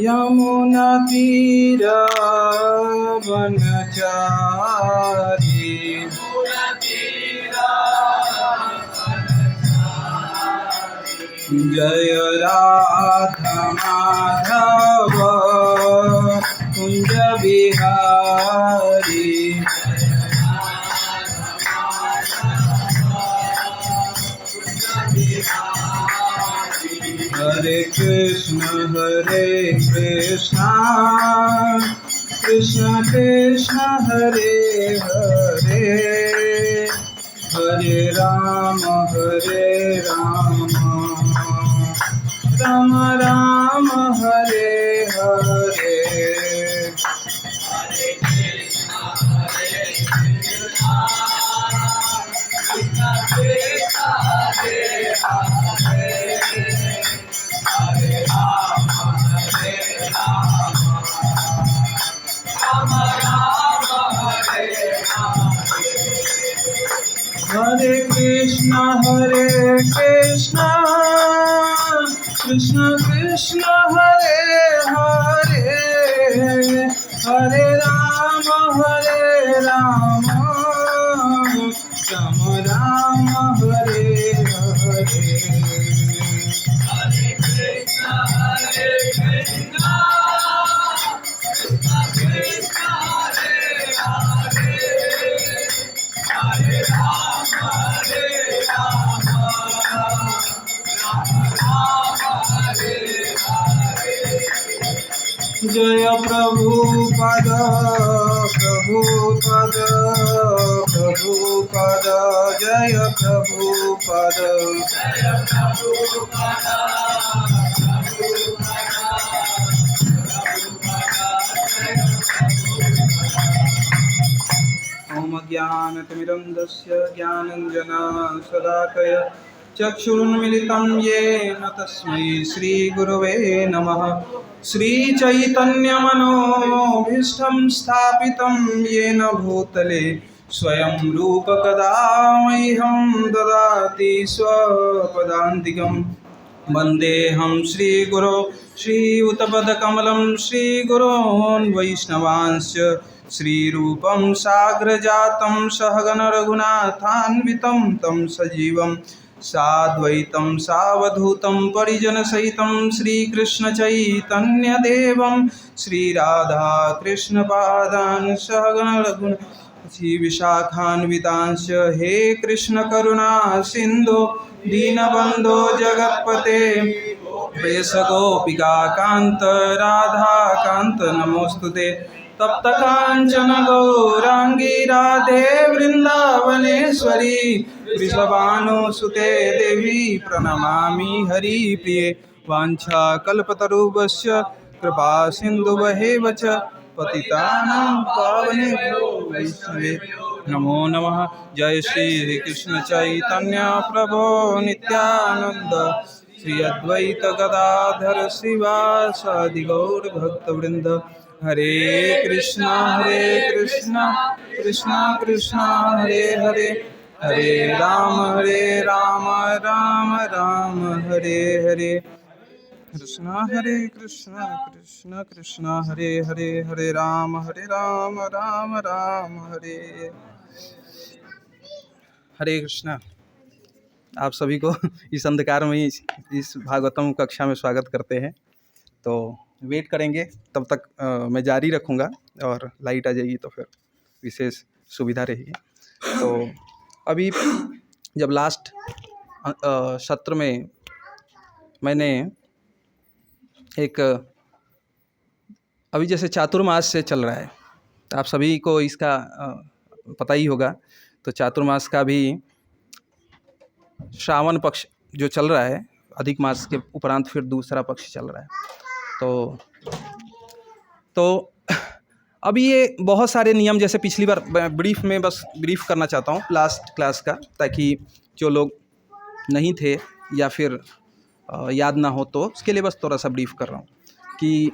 यमुनातीरवनचारी जय राधा माधव कुंज बिहारी। हरे कृष्ण कृष्ण कृष्ण हरे हरे, हरे राम राम राम हरे हरे। हरे कृष्ण कृष्ण कृष्ण हरे हरे, हरे राम राम राम हरे हरे। जय प्रभुपद जय प्रभुपद। ओम ज्ञानतिमिरन्धस्य ज्ञानाञ्जनशलाकया चक्षुरुन्मिलितं येन तस्मै श्रीगुरवे नमः। श्रीचैतन्यमनोभीष्टं स्थापितं येन भूतले स्वयं रूप कदा मह्यं ददाति स्वपदान्तिकं। वन्देऽहं श्रीगुरो श्रीयुतपदकमलं श्रीगुरोन् वैष्णवांश्च श्रीरूपं साग्रजातं सहगण रघुनाथान्वितं तं सजीवं साद्वैतं सावधूतं परिजनसहितं श्रीकृष्णचैतन्यदेवं श्रीराधाकृष्णपादान् सहगण रघुनाथान्वितांश्च विशाखान्वितांश्च। हे कृष्ण करुणा सिन्धो दीनबन्धो जगत्पते प्रेष गोपिका कान्त राधा कान्त नमोस्तुते। तप्त कांचन गौरांगी राधे वृंदावनेश्वरी वृषभानुसुते देवी प्रणमामि हरिप्रिये। वाञ्छाकल्पतरुभ्यश्च कृपा सिन्धुभ्येव च पतितानां पावनेभ्यो वैष्णवेभ्यो नमो नमः। जय श्री कृष्ण चैतन्य प्रभो नित्यानंद श्री अद्वैत गदाधर श्रीवासादि गौर भक्तवृंद। हरे कृष्णा कृष्णा कृष्णा हरे हरे, हरे राम राम राम हरे हरे। कृष्णा कृष्णा कृष्णा हरे हरे, हरे राम राम राम हरे। हरे कृष्णा। आप सभी को इस अंधकार में इस भागवतम कक्षा में स्वागत करते हैं। तो वेट करेंगे तब तक मैं जारी रखूँगा और लाइट आ जाएगी तो फिर विशेष सुविधा रहेगी। तो अभी जब लास्ट सत्र में मैंने एक अभी जैसे चातुर्मास से चल रहा है, आप सभी को इसका पता ही होगा। तो चातुर्मास का भी श्रावण पक्ष जो चल रहा है, अधिक मास के उपरांत फिर दूसरा पक्ष चल रहा है। तो अभी ये बहुत सारे नियम, जैसे पिछली बार ब्रीफ में बस ब्रीफ करना चाहता हूँ लास्ट क्लास का, ताकि जो लोग नहीं थे या फिर याद ना हो तो उसके लिए बस थोड़ा सा ब्रीफ कर रहा हूँ कि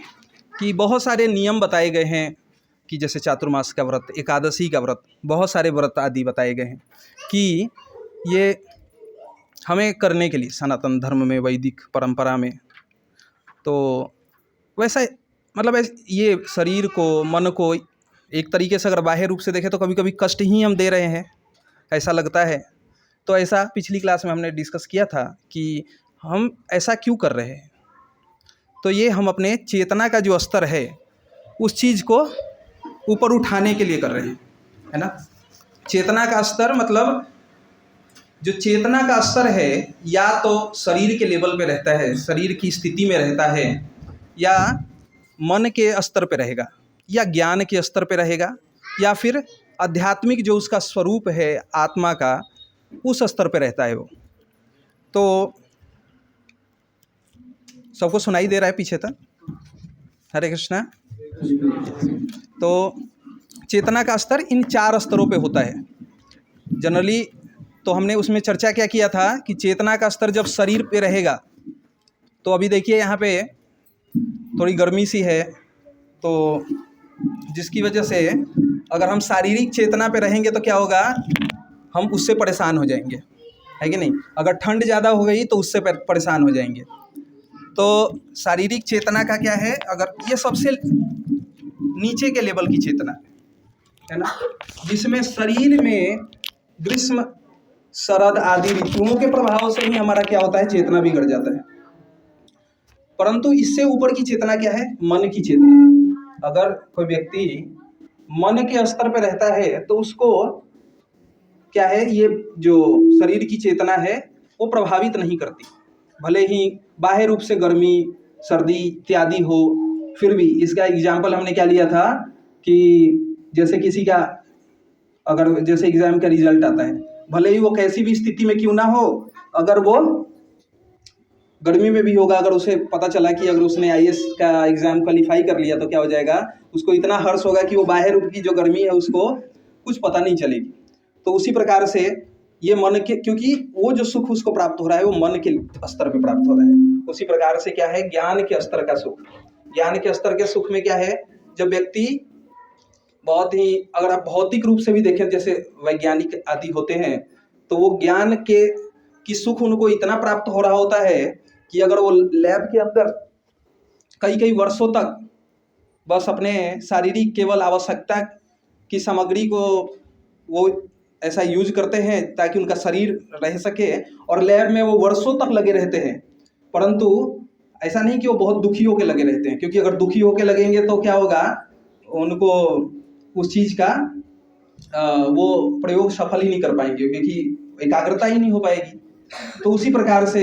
बहुत सारे नियम बताए गए हैं कि जैसे चातुर्मास का व्रत, एकादशी का व्रत, बहुत सारे व्रत आदि बताए गए हैं कि ये हमें करने के लिए सनातन धर्म में, वैदिक परंपरा में। तो वैसा मतलब ये शरीर को, मन को एक तरीके से अगर बाह्य रूप से देखें तो कभी कभी कष्ट ही हम दे रहे हैं, ऐसा लगता है। तो ऐसा पिछली क्लास में हमने डिस्कस किया था कि हम ऐसा क्यों कर रहे हैं। तो ये हम अपने चेतना का जो स्तर है उस चीज़ को ऊपर उठाने के लिए कर रहे हैं, है ना। चेतना का स्तर मतलब जो चेतना का स्तर है या तो शरीर के लेवल पे रहता है, शरीर की स्थिति में रहता है, या मन के स्तर पे रहेगा, या ज्ञान के स्तर पे रहेगा, या फिर आध्यात्मिक जो उसका स्वरूप है आत्मा का, उस स्तर पे रहता है वो। तो सबको सुनाई दे रहा है पीछे तक? हरे कृष्णा। तो चेतना का स्तर इन 4 स्तरों पे होता है जनरली। तो हमने उसमें चर्चा क्या किया था कि चेतना का स्तर जब शरीर पे रहेगा, तो अभी देखिए यहाँ पे थोड़ी गर्मी सी है, तो जिसकी वजह से अगर हम शारीरिक चेतना पे रहेंगे तो क्या होगा, हम उससे परेशान हो जाएंगे, है कि नहीं। अगर ठंड ज़्यादा हो गई तो उससे परेशान हो जाएंगे। तो शारीरिक चेतना का क्या है, अगर ये सबसे नीचे के लेवल की चेतना है ना, जिसमें शरीर में ग्रीष्म शरद आदि ऋतुओं के प्रभाव से ही हमारा क्या होता है, चेतना बिगड़ जाता है। परंतु इससे ऊपर की चेतना क्या है, मन की चेतना। अगर कोई व्यक्ति मन के स्तर पर रहता है तो उसको क्या है, ये जो शरीर की चेतना है वो प्रभावित नहीं करती। भले ही बाह्य रूप से गर्मी सर्दी इत्यादि हो, फिर भी इसका एग्जाम्पल हमने क्या लिया था कि जैसे किसी का अगर जैसे एग्जाम का रिजल्ट आता है, भले ही वो कैसी भी स्थिति में क्यों ना हो, अगर वो गर्मी में भी होगा, अगर उसे पता चला कि अगर उसने आईएएस का एग्जाम क्वालिफाई कर लिया तो क्या हो जाएगा, उसको इतना हर्ष होगा कि वो बाह्य रूप की जो गर्मी है उसको कुछ पता नहीं चलेगी। तो उसी प्रकार से ये मन के, क्योंकि वो जो सुख उसको प्राप्त हो रहा है वो मन के स्तर पे प्राप्त हो रहा है। उसी प्रकार से क्या है, ज्ञान के स्तर का सुख। ज्ञान के स्तर के सुख में क्या है, जब व्यक्ति बहुत ही, अगर आप भौतिक रूप से भी देखें जैसे वैज्ञानिक आदि होते हैं, तो वो ज्ञान के की सुख उनको इतना प्राप्त हो रहा होता है कि अगर वो लैब के अंदर कई कई वर्षों तक बस अपने शारीरिक केवल आवश्यकता की सामग्री को वो ऐसा यूज करते हैं ताकि उनका शरीर रह सके, और लैब में वो वर्षों तक लगे रहते हैं, परंतु ऐसा नहीं कि वो बहुत दुखी होकर लगे रहते हैं, क्योंकि अगर दुखी होकर लगेंगे तो क्या होगा, उनको उस चीज़ का वो प्रयोग सफल ही नहीं कर पाएंगे, क्योंकि एकाग्रता ही नहीं हो पाएगी। तो उसी प्रकार से,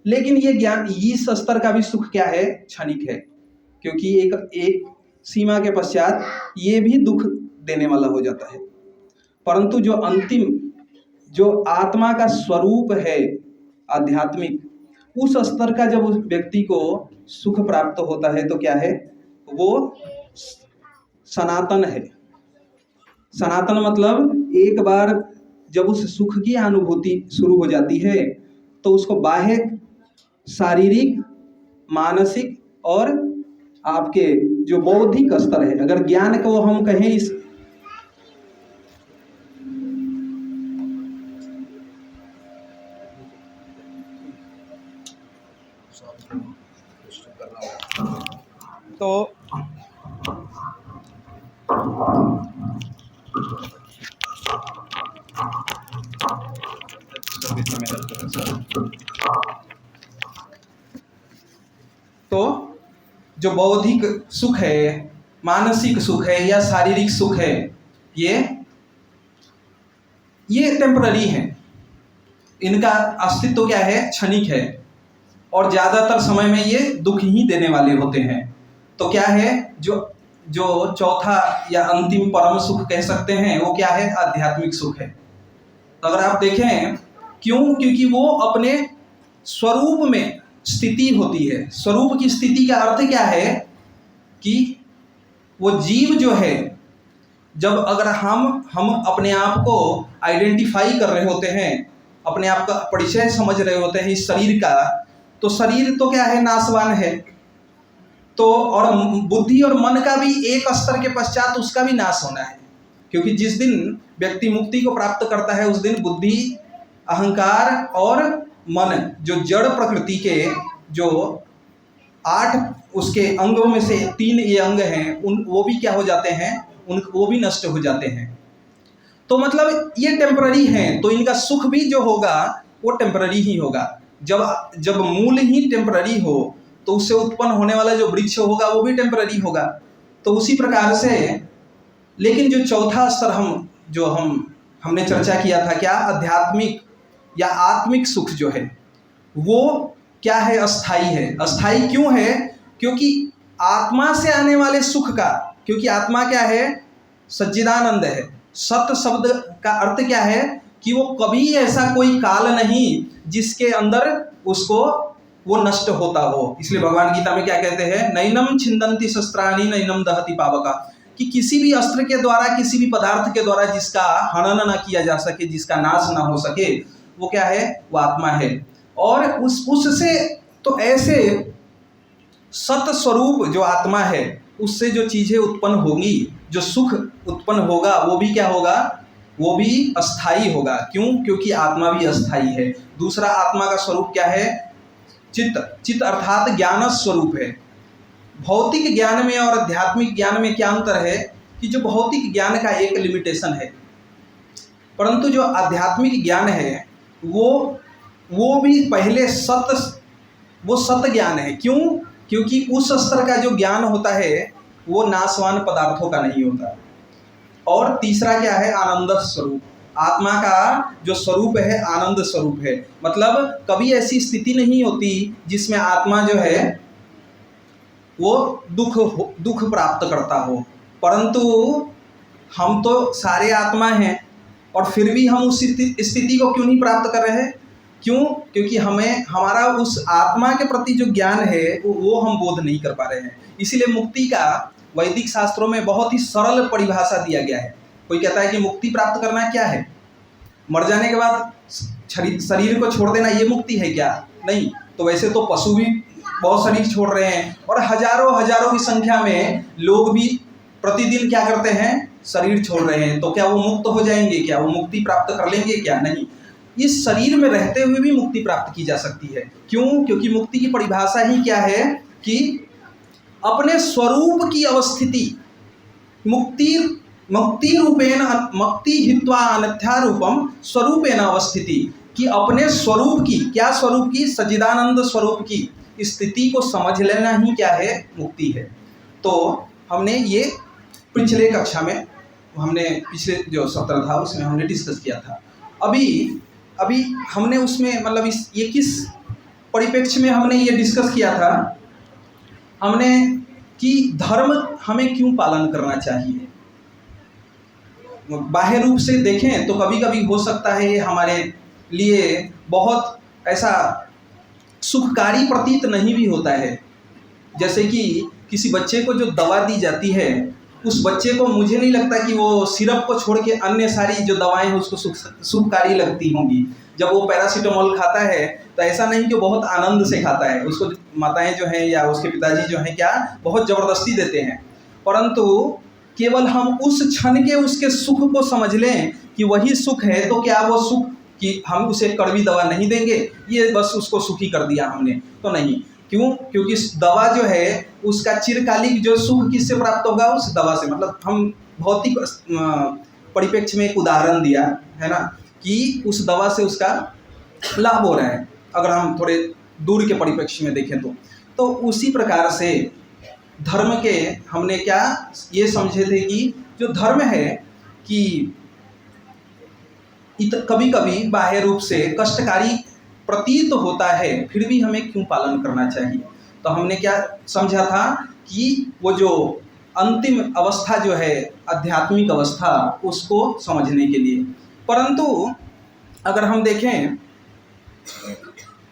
लेकिन ये ज्ञान, इस स्तर का भी सुख क्या है, क्षणिक है, क्योंकि एक सीमा के पश्चात ये भी दुख देने वाला हो जाता है। परंतु जो अंतिम जो आत्मा का स्वरूप है आध्यात्मिक, उस स्तर का जब उस व्यक्ति को सुख प्राप्त होता है तो क्या है, वो सनातन है। सनातन मतलब एक बार जब उस सुख की अनुभूति शुरू हो जाती है तो उसको बाह्य शारीरिक मानसिक और आपके जो बौद्धिक स्तर है, अगर ज्ञान को हम कहें इस तो जो बौद्धिक सुख है, मानसिक सुख है या शारीरिक सुख है, ये टेम्पररी है। इनका अस्तित्व क्या है, क्षणिक है, और ज्यादातर समय में ये दुख ही देने वाले होते हैं। तो क्या है, जो चौथा या अंतिम परम सुख कह सकते हैं वो क्या है, आध्यात्मिक सुख है। तो अगर आप देखें क्यों, क्योंकि वो अपने स्वरूप में स्थिति होती है। स्वरूप की स्थिति का अर्थ क्या है कि वो जीव जो है, जब अगर हम अपने आप को आइडेंटिफाई कर रहे होते हैं, अपने आप का परिचय समझ रहे होते हैं इस शरीर का, तो शरीर तो क्या है, नाशवान है। तो और बुद्धि और मन का भी एक स्तर के पश्चात उसका भी नाश होना है, क्योंकि जिस दिन व्यक्ति मुक्ति को प्राप्त करता है उस दिन बुद्धि, अहंकार और मन, जो जड़ प्रकृति के जो 8 उसके अंगों में से 3 ये अंग हैं, उन वो भी क्या हो जाते हैं, वो भी नष्ट हो जाते हैं। तो मतलब ये टेम्पररी हैं, तो इनका सुख भी जो होगा वो टेम्पररी ही होगा। जब मूल ही टेम्पररी हो तो उससे उत्पन्न होने वाला जो वृक्ष होगा वो भी टेम्पररी होगा। तो उसी प्रकार से, लेकिन जो चौथा स्तर हमने चर्चा किया था, क्या आध्यात्मिक या आत्मिक सुख जो है वो क्या है, अस्थाई है। अस्थाई क्यों है? क्योंकि आत्मा से आने वाले सुख का, क्योंकि आत्मा क्या है, सच्चिदानंद है। सत शब्द का अर्थ क्या है कि वो कभी ऐसा कोई काल नहीं जिसके अंदर उसको वो नष्ट होता हो। इसलिए भगवान गीता में क्या कहते हैं, नैनम छिन्दन्ति शस्त्राणि नैनम दहति पावका, कि किसी भी अस्त्र के द्वारा, किसी भी पदार्थ के द्वारा जिसका हनन न किया जा सके, जिसका नाश न हो सके, वो क्या है, वो आत्मा है। और उससे तो ऐसे सत स्वरूप जो आत्मा है, उससे जो चीजें उत्पन्न होंगी, जो सुख उत्पन्न होगा, वो भी क्या होगा, वो भी अस्थाई होगा। क्यों? क्योंकि आत्मा भी अस्थाई है। दूसरा, आत्मा का स्वरूप क्या है, चित्त अर्थात ज्ञान स्वरूप है। भौतिक ज्ञान में और आध्यात्मिक ज्ञान में क्या अंतर है कि जो भौतिक ज्ञान का एक लिमिटेशन है, परंतु जो आध्यात्मिक ज्ञान है वो भी पहले वो सत ज्ञान है। क्यों? क्योंकि उस स्तर का जो ज्ञान होता है वो नाशवान पदार्थों का नहीं होता। और तीसरा क्या है, आनंद स्वरूप। आत्मा का जो स्वरूप है आनंद स्वरूप है। मतलब कभी ऐसी स्थिति नहीं होती जिसमें आत्मा जो है वो दुख प्राप्त करता हो। परंतु हम तो सारे आत्मा हैं और फिर भी हम उस स्थिति को क्यों नहीं प्राप्त कर रहे हैं? क्यों? क्योंकि हमारा उस आत्मा के प्रति जो ज्ञान है वो हम बोध नहीं कर पा रहे हैं। इसीलिए मुक्ति का वैदिक शास्त्रों में बहुत ही सरल परिभाषा दिया गया है। कोई कहता है कि मुक्ति प्राप्त करना क्या है, मर जाने के बाद शरीर को छोड़ देना, ये मुक्ति है क्या? नहीं। तो वैसे तो पशु भी बहुत शरीर छोड़ रहे हैं और हजारों की संख्या में लोग भी प्रतिदिन क्या करते हैं, शरीर छोड़ रहे हैं। तो क्या वो मुक्त हो जाएंगे? क्या वो मुक्ति प्राप्त कर लेंगे? क्या नहीं। इस शरीर में रहते हुए भी मुक्ति प्राप्त की जा सकती है। क्यों? क्योंकि मुक्ति की परिभाषा ही क्या है कि अपने स्वरूप की अवस्थिति, मुक्ति रूपेण मुक्ति हित्वा अन्यथा रूपम स्वरूपेण अवस्थिति, कि अपने स्वरूप की, क्या स्वरूप की, सच्चिदानंद स्वरूप की स्थिति को समझ लेना ही क्या है, मुक्ति है। तो हमने ये पिछले कक्षा में, हमने पिछले जो सत्र था उसमें हमने डिस्कस किया था। अभी हमने उसमें मतलब ये किस परिप्रेक्ष्य में हमने ये डिस्कस किया था, हमने कि धर्म हमें क्यों पालन करना चाहिए। बाह्य रूप से देखें तो कभी कभी हो सकता है ये हमारे लिए बहुत ऐसा सुखकारी प्रतीत नहीं भी होता है। जैसे कि किसी बच्चे को जो दवा दी जाती है, उस बच्चे को मुझे नहीं लगता कि वो सिरप को छोड़ के अन्य सारी जो दवाएं हैं उसको सुखकारी लगती होंगी। जब वो पैरासीटामोल खाता है तो ऐसा नहीं कि बहुत आनंद से खाता है, उसको माताएं जो हैं या उसके पिताजी जो हैं क्या बहुत ज़बरदस्ती देते हैं। परंतु केवल हम उस क्षण के उसके सुख को समझ लें कि वही सुख है, तो क्या वो सुख कि हम उसे कड़वी दवा नहीं देंगे, ये बस उसको सुखी कर दिया हमने, तो नहीं। क्यों? क्योंकि दवा जो है उसका चिरकालिक जो सुख किससे प्राप्त होगा, उस दवा से। मतलब हम भौतिक परिप्रेक्ष्य में एक उदाहरण दिया है ना कि उस दवा से उसका लाभ हो रहा है, अगर हम थोड़े दूर के परिप्रेक्ष्य में देखें तो उसी प्रकार से धर्म के हमने क्या ये समझे थे कि जो धर्म है कि कभी कभी बाह्य रूप से कष्टकारी प्रतीत होता है, फिर भी हमें क्यों पालन करना चाहिए। तो हमने क्या समझा था कि वो जो अंतिम अवस्था जो है आध्यात्मिक अवस्था, उसको समझने के लिए। परंतु अगर हम देखें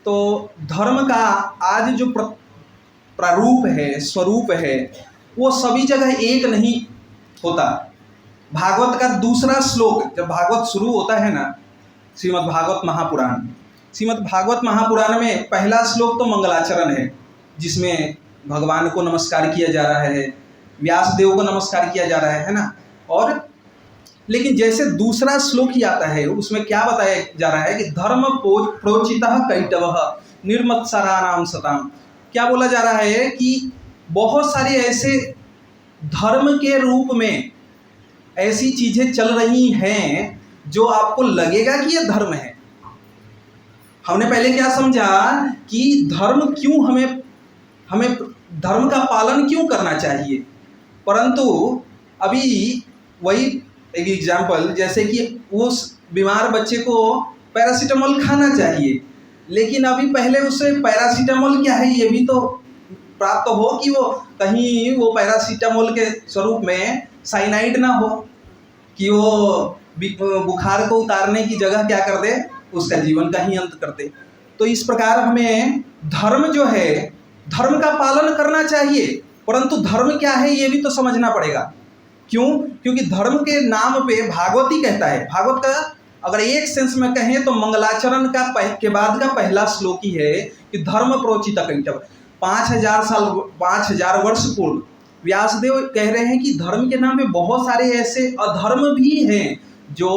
तो धर्म का आज जो प्रारूप है, स्वरूप है, वो सभी जगह एक नहीं होता। भागवत का दूसरा श्लोक, जब भागवत शुरू होता है ना, श्रीमद् भागवत महापुराण में पहला श्लोक तो मंगलाचरण है, जिसमें भगवान को नमस्कार किया जा रहा है, व्यास देव को नमस्कार किया जा रहा है ना। और लेकिन जैसे दूसरा श्लोक ही आता है, उसमें क्या बताया जा रहा है कि धर्म प्रोचितः कैटवः निर्मत्सराणाम सताम, क्या बोला जा रहा है कि बहुत सारे ऐसे धर्म के रूप में ऐसी चीजें चल रही हैं जो आपको लगेगा कि ये धर्म है। हमने पहले क्या समझा कि धर्म क्यों हमें धर्म का पालन क्यों करना चाहिए, परंतु अभी वही एक एग्जाम्पल, जैसे कि उस बीमार बच्चे को पैरासीटामोल खाना चाहिए, लेकिन अभी पहले उसे पैरासीटामोल क्या है ये भी तो प्राप्त हो कि वो कहीं वो पैरासीटामोल के स्वरूप में साइनाइड ना हो, कि वो बुखार को उतारने की जगह क्या कर दे, उसका जीवन का ही अंत कर दे। तो इस प्रकार हमें धर्म जो है, धर्म का पालन करना चाहिए, परंतु धर्म क्या है ये भी तो समझना पड़ेगा। क्यों? क्योंकि धर्म के नाम पे भागवत ही कहता है, भागवत का अगर एक सेंस में कहें तो मंगलाचरण के बाद का पहला श्लोक ही है कि धर्म प्रोचित कैटव। 5000 वर्ष पूर्व व्यासदेव कह रहे हैं कि धर्म के नाम पे बहुत सारे ऐसे अधर्म भी हैं जो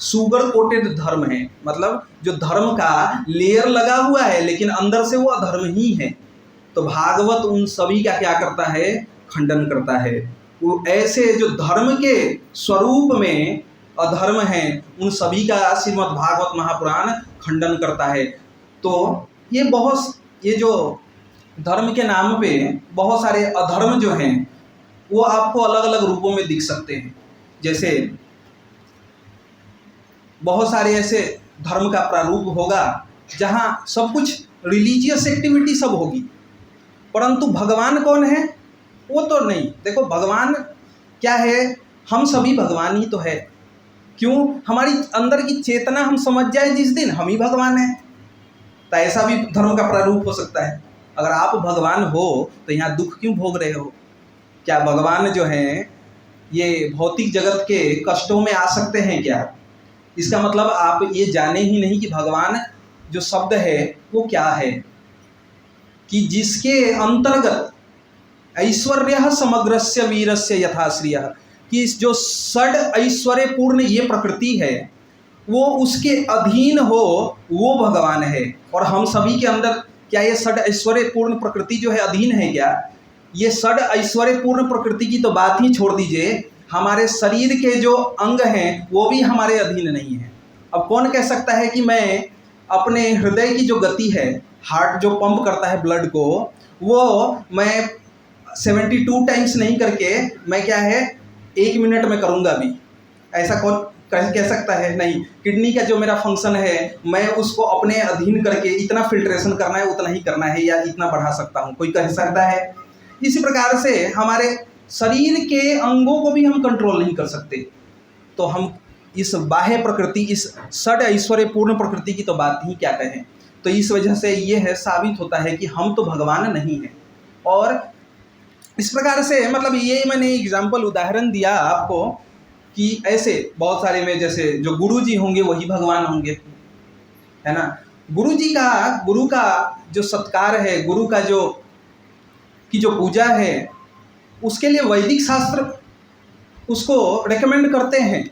सुगर कोटेड धर्म है, मतलब जो धर्म का लेयर लगा हुआ है लेकिन अंदर से वो अधर्म ही है। तो भागवत उन सभी का क्या करता है, खंडन करता है। वो ऐसे जो धर्म के स्वरूप में अधर्म है उन सभी का श्रीमद् भागवत महापुराण खंडन करता है। तो ये जो धर्म के नाम पे बहुत सारे अधर्म जो हैं वो आपको अलग अलग रूपों में दिख सकते हैं। जैसे बहुत सारे ऐसे धर्म का प्रारूप होगा जहाँ सब कुछ रिलीजियस एक्टिविटी सब होगी, परंतु भगवान कौन है वो तो नहीं। देखो भगवान क्या है, हम सभी भगवान ही तो है। क्यों? हमारी अंदर की चेतना हम समझ जाए जिस दिन हम ही भगवान हैं, तो ऐसा भी धर्म का प्रारूप हो सकता है। अगर आप भगवान हो तो यहाँ दुख क्यों भोग रहे हो? क्या भगवान जो हैं ये भौतिक जगत के कष्टों में आ सकते हैं क्या? इसका मतलब आप ये जाने ही नहीं कि भगवान जो शब्द है वो क्या है, कि जिसके अंतर्गत ऐश्वर्य समग्रस्य वीरस्य यथाश्रिय, कि जो षड ऐश्वर्य पूर्ण ये प्रकृति है वो उसके अधीन हो वो भगवान है। और हम सभी के अंदर क्या ये षड ऐश्वर्य पूर्ण प्रकृति जो है अधीन है क्या? ये षड ऐश्वर्य पूर्ण प्रकृति की तो बात ही छोड़ दीजिए, हमारे शरीर के जो अंग हैं वो भी हमारे अधीन नहीं है। अब कौन कह सकता है कि मैं अपने हृदय की जो गति है, हार्ट जो पंप करता है ब्लड को, वो मैं 72 टाइम्स नहीं करके मैं क्या है 1 मिनट में करूँगा भी, ऐसा कौन कह सकता है? नहीं। किडनी का जो मेरा फंक्शन है मैं उसको अपने अधीन करके इतना फिल्ट्रेशन करना है उतना ही करना है या इतना बढ़ा सकता हूँ, कोई कह सकता है? इसी प्रकार से हमारे शरीर के अंगों को भी हम कंट्रोल नहीं कर सकते। तो हम इस बाह्य प्रकृति, इस षड ऐश्वर्य पूर्ण प्रकृति की तो बात ही क्या कहें। तो इस वजह से ये है साबित होता है कि हम तो भगवान नहीं हैं। और इस प्रकार से मतलब ये मैंने एग्जाम्पल उदाहरण दिया आपको कि ऐसे बहुत सारे में, जैसे जो गुरु जी होंगे वही भगवान होंगे, है ना। गुरु का जो सत्कार है, गुरु का जो पूजा है, उसके लिए वैदिक शास्त्र उसको रेकमेंड करते हैं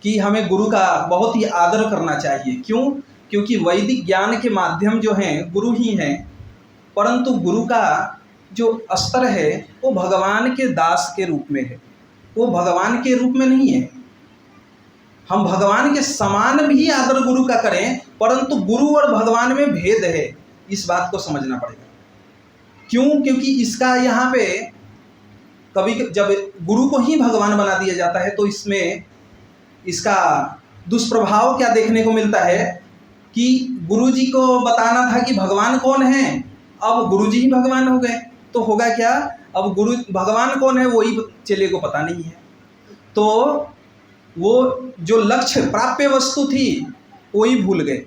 कि हमें गुरु का बहुत ही आदर करना चाहिए। क्यों? क्योंकि वैदिक ज्ञान के माध्यम जो हैं गुरु ही हैं, परंतु गुरु का जो स्तर है वो भगवान के दास के रूप में है, वो भगवान के रूप में नहीं है। हम भगवान के समान भी आदर गुरु का करें, परंतु गुरु और भगवान में भेद है, इस बात को समझना पड़ेगा। क्यों? क्योंकि इसका यहाँ पे कभी जब गुरु को ही भगवान बना दिया जाता है तो इसमें इसका दुष्प्रभाव क्या देखने को मिलता है कि गुरु जी को बताना था कि भगवान कौन है, अब गुरु जी ही भगवान हो गए, तो होगा क्या? अब गुरु भगवान कौन है वही चेले को पता नहीं है, तो वो जो लक्ष्य प्राप्य वस्तु थी वही भूल गए।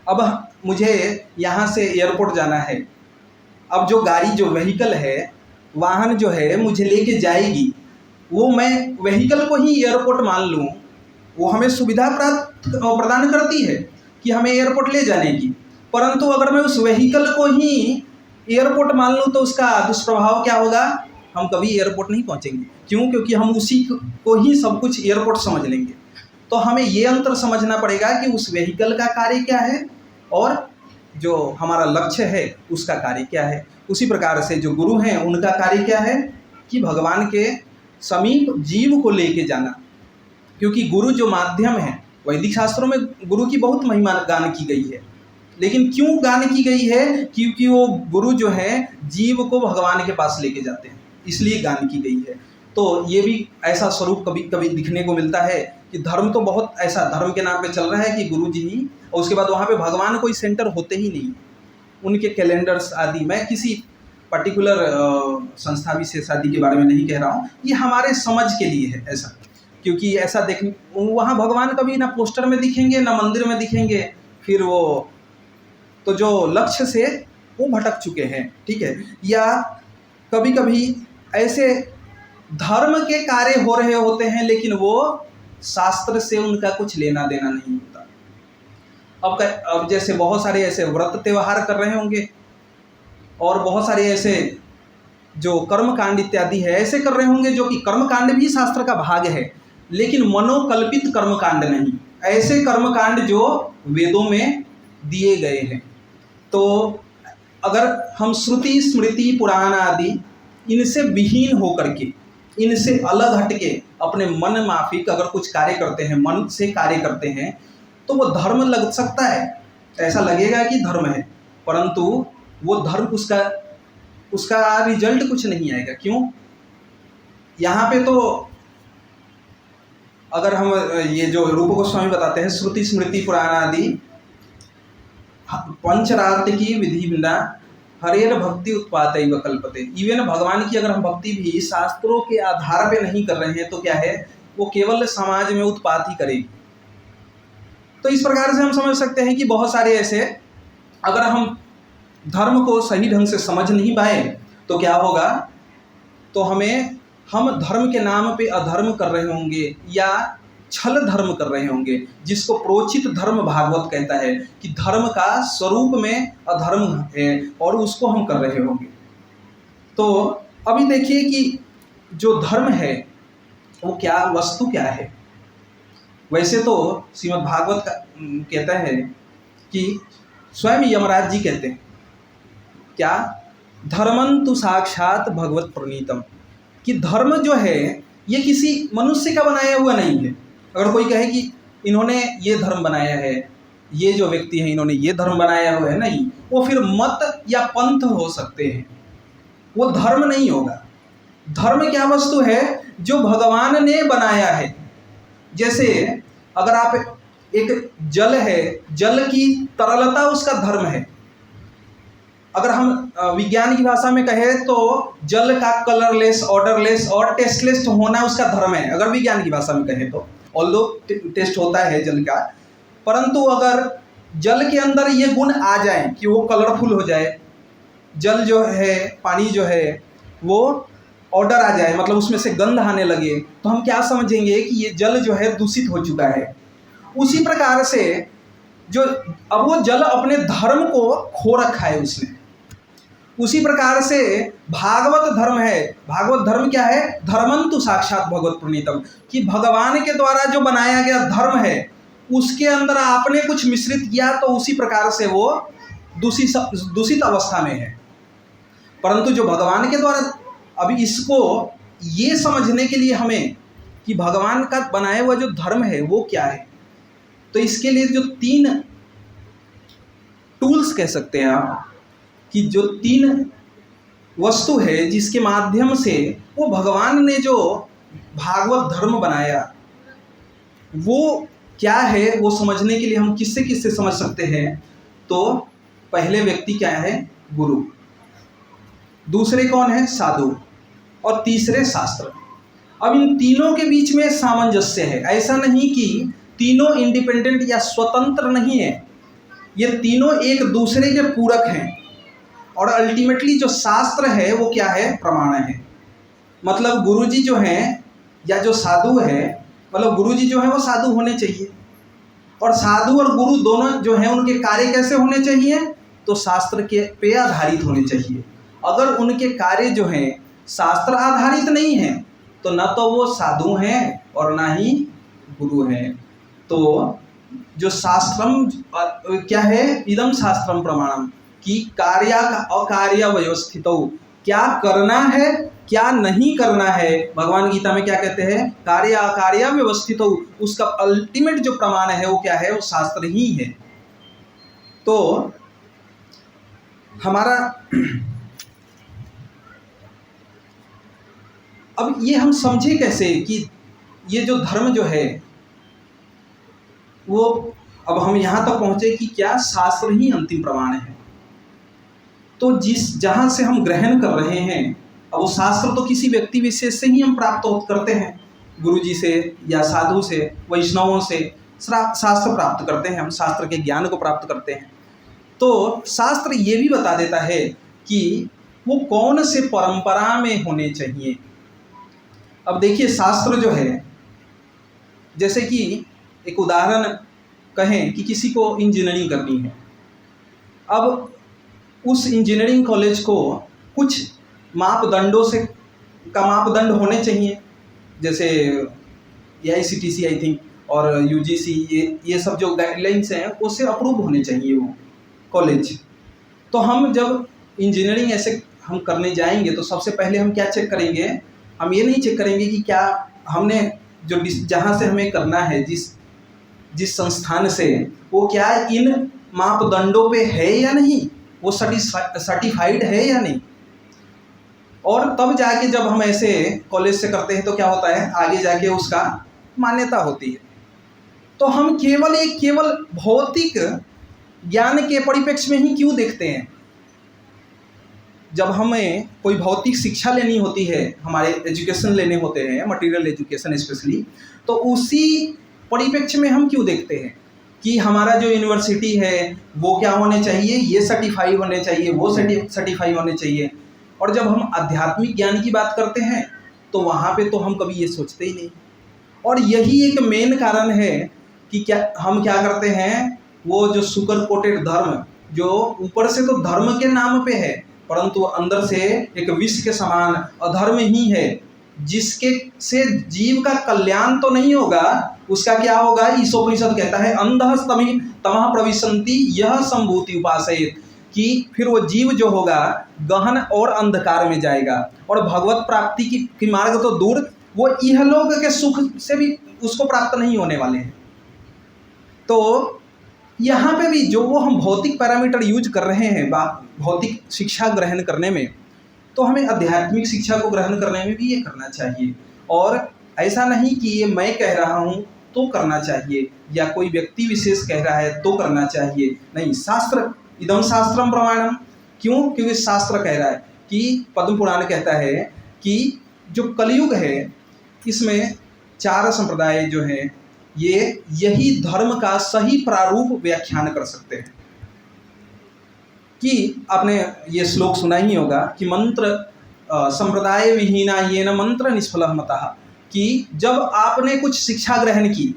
अब मुझे यहाँ से एयरपोर्ट जाना है, अब जो गाड़ी जो व्हीकल है, वाहन जो है मुझे लेके जाएगी, वो मैं व्हीकल को ही एयरपोर्ट मान लूँ, वो हमें सुविधा प्रदान करती है कि हमें एयरपोर्ट ले जाने की, परंतु अगर मैं उस व्हीकल को ही एयरपोर्ट मान लूँ तो उसका दुष्प्रभाव क्या होगा? हम कभी एयरपोर्ट नहीं पहुँचेंगे। क्यों? क्योंकि हम उसी को ही सब कुछ एयरपोर्ट समझ लेंगे। तो हमें ये अंतर समझना पड़ेगा कि उस व्हीकल का कार्य क्या है और जो हमारा लक्ष्य है उसका कार्य क्या है। उसी प्रकार से जो गुरु हैं उनका कार्य क्या है कि भगवान के समीप जीव को लेके जाना, क्योंकि गुरु जो माध्यम है, वैदिक शास्त्रों में गुरु की बहुत महिमा गान की गई है। लेकिन क्यों गान की गई है? क्योंकि वो गुरु जो है जीव को भगवान के पास लेके जाते हैं, इसलिए गान की गई है। तो ये भी ऐसा स्वरूप कभी कभी दिखने को मिलता है कि धर्म तो बहुत ऐसा धर्म के नाम पे चल रहा है कि गुरु जी ही, और उसके बाद वहाँ पे भगवान कोई सेंटर होते ही नहीं, उनके कैलेंडर्स आदि। मैं किसी पर्टिकुलर संस्था विशेष आदि के बारे में नहीं कह रहा हूँ, ये हमारे समझ के लिए है ऐसा, क्योंकि ऐसा देख वहाँ भगवान कभी ना पोस्टर में दिखेंगे ना मंदिर में दिखेंगे, फिर वो तो जो लक्ष्य से वो भटक चुके हैं, ठीक है। या कभी कभी ऐसे धर्म के कार्य हो रहे होते हैं लेकिन वो शास्त्र से उनका कुछ लेना देना नहीं होता। अब जैसे बहुत सारे ऐसे व्रत त्यौहार कर रहे होंगे और बहुत सारे ऐसे जो कर्मकांड इत्यादि है ऐसे कर रहे होंगे, जो कि कर्मकांड भी शास्त्र का भाग है, लेकिन मनोकल्पित कर्मकांड नहीं, ऐसे कर्मकांड जो वेदों में दिए गए हैं। तो अगर हम श्रुति स्मृति पुराण आदि इनसे विहीन होकर के, इनसे अलग हटके अपने मन माफिक अगर कुछ कार्य करते हैं, मन से कार्य करते हैं, तो वो धर्म लग सकता है, ऐसा लगेगा कि धर्म है, परंतु वो धर्म उसका रिजल्ट कुछ नहीं आएगा। क्यों? यहाँ पे तो अगर हम ये जो रूप गोस्वामी बताते हैं श्रुति स्मृति पुराण आदि पंचरात्र की विधि बिना हरेर भक्ति उत्पादैव कल्पते, इवन भगवान की अगर हम भक्ति भी शास्त्रों के आधार पे नहीं कर रहे हैं तो क्या है, वो केवल समाज में उत्पात ही करेगी। तो इस प्रकार से हम समझ सकते हैं कि बहुत सारे ऐसे, अगर हम धर्म को सही ढंग से समझ नहीं पाए तो क्या होगा, तो हम धर्म के नाम पे अधर्म कर रहे होंगे या छल धर्म कर रहे होंगे, जिसको प्रोचित धर्म भागवत कहता है कि धर्म का स्वरूप में अधर्म है और उसको हम कर रहे होंगे। तो अभी देखिए कि जो धर्म है वो क्या वस्तु क्या है। वैसे तो श्रीमद् भागवत का कहता है कि स्वयं यमराज जी कहते हैं क्या, धर्मंतु साक्षात भगवत प्रणीतम, कि धर्म जो है ये किसी मनुष्य का बनाया हुआ नहीं है। अगर कोई कहे कि इन्होंने ये धर्म बनाया है, ये जो व्यक्ति है इन्होंने ये धर्म बनाया हुआ है, नहीं, वो फिर मत या पंथ हो सकते हैं, वो धर्म नहीं होगा। धर्म क्या वस्तु है? जो भगवान ने बनाया है। जैसे अगर आप एक जल है, जल की तरलता उसका धर्म है। अगर हम विज्ञान की भाषा में कहें तो जल का कलरलेस, ऑर्डरलेस और टेस्टलेस होना उसका धर्म है, अगर विज्ञान की भाषा में कहें तो। ऑल्दो टेस्ट होता है जल का, परंतु अगर जल के अंदर ये गुण आ जाए कि वो कलरफुल हो जाए, जल जो है, पानी जो है वो ऑर्डर आ जाए, मतलब उसमें से गंध आने लगे, तो हम क्या समझेंगे कि ये जल जो है दूषित हो चुका है। उसी प्रकार से जो अब वो जल अपने धर्म को खो रखा है उसने, उसी प्रकार से भागवत धर्म है। भागवत धर्म क्या है? धर्मंतु साक्षात भगवत प्रणीतम, कि भगवान के द्वारा जो बनाया गया धर्म है उसके अंदर आपने कुछ मिश्रित किया तो उसी प्रकार से वो दूषित अवस्था में है। परंतु जो भगवान के द्वारा, अभी इसको ये समझने के लिए हमें कि भगवान का बनाया हुआ जो धर्म है वो क्या है, तो इसके लिए जो 3 टूल्स कह सकते हैं आप, कि जो 3 वस्तु है जिसके माध्यम से वो भगवान ने जो भागवत धर्म बनाया वो क्या है, वो समझने के लिए हम किससे किससे समझ सकते हैं। तो पहले व्यक्ति क्या है? गुरु। दूसरे कौन है? साधु। और तीसरे शास्त्र। अब इन तीनों के बीच में सामंजस्य है, ऐसा नहीं कि तीनों इंडिपेंडेंट या स्वतंत्र नहीं है, ये तीनों एक दूसरे के पूरक हैं। और अल्टीमेटली जो शास्त्र है वो क्या है? प्रमाण है। मतलब गुरुजी जो हैं या जो साधु है, मतलब गुरुजी जो है वो साधु होने चाहिए, और साधु और गुरु दोनों जो हैं उनके कार्य कैसे होने चाहिए? तो शास्त्र के पे आधारित होने चाहिए। अगर उनके कार्य जो हैं शास्त्र आधारित नहीं है तो न तो वो साधु हैं और ना ही गुरु हैं। तो जो शास्त्रम क्या है, इदम शास्त्रम प्रमाणम, कि कार्य अकार्य व्यवस्थितौ, क्या करना है क्या नहीं करना है। भगवान गीता में क्या कहते हैं, कार्य अकार्य व्यवस्थितौ, उसका अल्टीमेट जो प्रमाण है वो क्या है, वो शास्त्र ही है। तो हमारा अब ये हम समझे कैसे कि ये जो धर्म जो है वो, अब हम यहाँ तक पहुँचे कि क्या शास्त्र ही अंतिम प्रमाण है। तो जहाँ से हम ग्रहण कर रहे हैं, अब वो शास्त्र तो किसी व्यक्ति विशेष से ही हम प्राप्त करते हैं, गुरु जी से या साधु से, वैष्णवों से शास्त्र प्राप्त करते हैं, हम शास्त्र के ज्ञान को प्राप्त करते हैं। तो शास्त्र ये भी बता देता है कि वो कौन से परंपरा में होने चाहिए। अब देखिए शास्त्र जो है, जैसे कि एक उदाहरण कहें कि किसी को इंजीनियरिंग करनी है, अब उस इंजीनियरिंग कॉलेज को कुछ मापदंडों से का मापदंड होने चाहिए, जैसे AICTE आई थिंक और UGC, ये सब जो गाइडलाइंस हैं उससे अप्रूव होने चाहिए वो कॉलेज। तो हम जब इंजीनियरिंग ऐसे हम करने जाएंगे तो सबसे पहले हम क्या चेक करेंगे, हम ये नहीं चेक करेंगे कि क्या हमने जो जहाँ से हमें करना है, जिस संस्थान से, वो क्या इन मापदंडों पे है या नहीं, वो सर्टिफाइड है या नहीं। और तब जाके जब हम ऐसे कॉलेज से करते हैं तो क्या होता है, आगे जाके उसका मान्यता होती है। तो हम केवल भौतिक ज्ञान के परिप्रेक्ष्य में ही क्यों देखते हैं। जब हमें कोई भौतिक शिक्षा लेनी होती है, हमारे एजुकेशन लेने होते हैं, मटेरियल एजुकेशन स्पेशली, तो उसी परिप्रेक्ष्य में हम क्यों देखते हैं कि हमारा जो यूनिवर्सिटी है वो क्या होने चाहिए, ये सर्टिफाई होने चाहिए, वो सर्टिफाई होने चाहिए। और जब हम आध्यात्मिक ज्ञान की बात करते हैं तो वहाँ पे तो हम कभी ये सोचते ही नहीं। और यही एक मेन कारण है कि हम क्या करते हैं, वो जो सुगर कोटेड धर्म, जो ऊपर से तो धर्म के नाम पे है परंतु अंदर से एक विष के समान अधर्म ही है, जिसके से जीव का कल्याण तो नहीं होगा, उसका क्या होगा। ईशोपनिषद कहता है अंधः तमः प्रविशन्ति यह संभूति उपासयेत्, कि फिर वो जीव जो होगा गहन और अंधकार में जाएगा और भगवत प्राप्ति की मार्ग तो दूर, वो इहलोक के सुख से भी उसको प्राप्त नहीं होने वाले हैं। तो यहाँ पे भी जो वो हम भौतिक पैरामीटर यूज कर रहे हैं भौतिक शिक्षा ग्रहण करने में, तो हमें आध्यात्मिक शिक्षा को ग्रहण करने में भी ये करना चाहिए। और ऐसा नहीं कि ये मैं कह रहा हूँ तो करना चाहिए या कोई व्यक्ति विशेष कह रहा है तो करना चाहिए, नहीं। शास्त्र इदम शास्त्रम प्रमाणम, क्यों, क्योंकि शास्त्र कह रहा है कि पद्म पुराण कहता है कि जो कलयुग है इसमें 4 संप्रदाय जो हैं ये यही धर्म का सही प्रारूप व्याख्यान कर सकते हैं। कि आपने ये श्लोक सुना ही होगा कि मंत्र संप्रदाय विहीना येन मंत्र निष्फलः मतः, कि जब आपने कुछ शिक्षा ग्रहण की,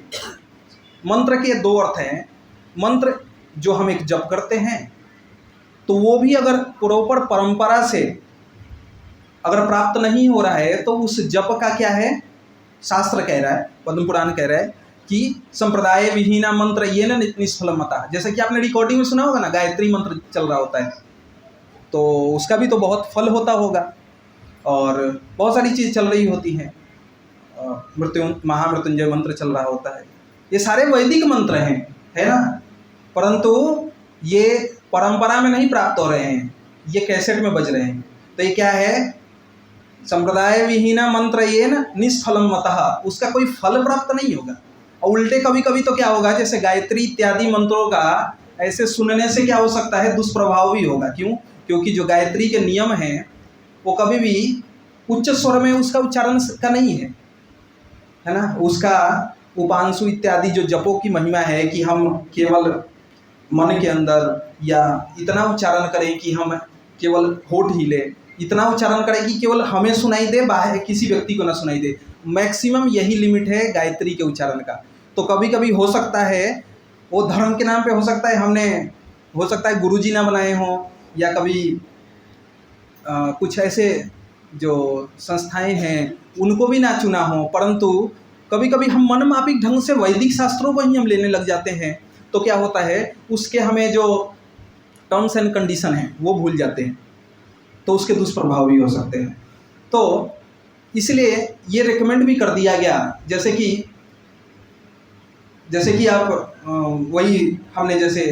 मंत्र के 2 अर्थ हैं। मंत्र जो हम एक जप करते हैं तो वो भी अगर प्रॉपर परंपरा से अगर प्राप्त नहीं हो रहा है तो उस जप का क्या है, शास्त्र कह रहा है, पद्म पुराण कह रहा है कि संप्रदाय विहीना मंत्र ये न निष्फलम मतः। जैसे कि आपने रिकॉर्डिंग में सुना होगा ना, गायत्री मंत्र चल रहा होता है तो उसका भी तो बहुत फल होता होगा और बहुत सारी चीज़ चल रही होती हैं, महामृत्युंजय मंत्र चल रहा होता है, ये सारे वैदिक मंत्र हैं, है ना। परंतु ये परंपरा में नहीं प्राप्त हो रहे हैं, ये कैसेट में बज रहे हैं। तो ये क्या है, संप्रदाय विहीना मंत्र ये न निष्फलम मतः, उसका कोई फल प्राप्त नहीं होगा। और उल्टे कभी कभी तो क्या होगा, जैसे गायत्री इत्यादि मंत्रों का ऐसे सुनने से क्या हो सकता है, दुष्प्रभाव भी होगा। क्यों, क्योंकि जो गायत्री के नियम हैं वो कभी भी उच्च स्वर में उसका उच्चारण का नहीं है ना। उसका उपांशु इत्यादि जो जपों की महिमा है कि हम केवल मन के अंदर या इतना उच्चारण करें कि हम केवल होठ हिले, इतना उच्चारण करें कि केवल हमें सुनाई दे, बाहर किसी व्यक्ति को ना सुनाई दे। मैक्सिमम यही लिमिट है गायत्री के उच्चारण का। तो कभी कभी हो सकता है वो धर्म के नाम पे हो सकता है हमने, हो सकता है गुरुजी ना बनाए हों या कभी कुछ ऐसे जो संस्थाएं हैं उनको भी ना चुना हो, परंतु कभी कभी हम मनमाफिक ढंग से वैदिक शास्त्रों को ही हम लेने लग जाते हैं, तो क्या होता है, उसके हमें जो टर्म्स एंड कंडीशन हैं वो भूल जाते हैं, तो उसके दुष्प्रभाव भी हो सकते हैं। तो इसलिए ये रिकमेंड भी कर दिया गया, जैसे कि आप वही हमने जैसे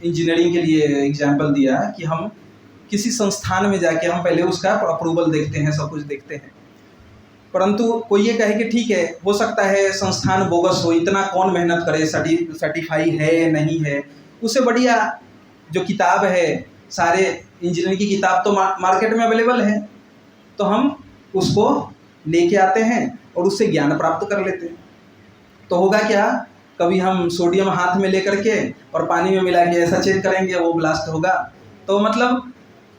इंजीनियरिंग के लिए एग्जाम्पल दिया कि हम किसी संस्थान में जाके हम पहले उसका अप्रूवल देखते हैं, सब कुछ देखते हैं। परंतु कोई ये कहे कि ठीक है, हो सकता है संस्थान बोगस हो, इतना कौन मेहनत करे, सर्टिफाई है नहीं है, उससे बढ़िया जो किताब है, सारे इंजीनियरिंग की किताब तो मार्केट में अवेलेबल है, तो हम उसको लेके आते हैं और उससे ज्ञान प्राप्त कर लेते हैं। तो होगा क्या, कभी हम सोडियम हाथ में लेकर के और पानी में मिला के ऐसा चेक करेंगे, वो ब्लास्ट होगा। तो मतलब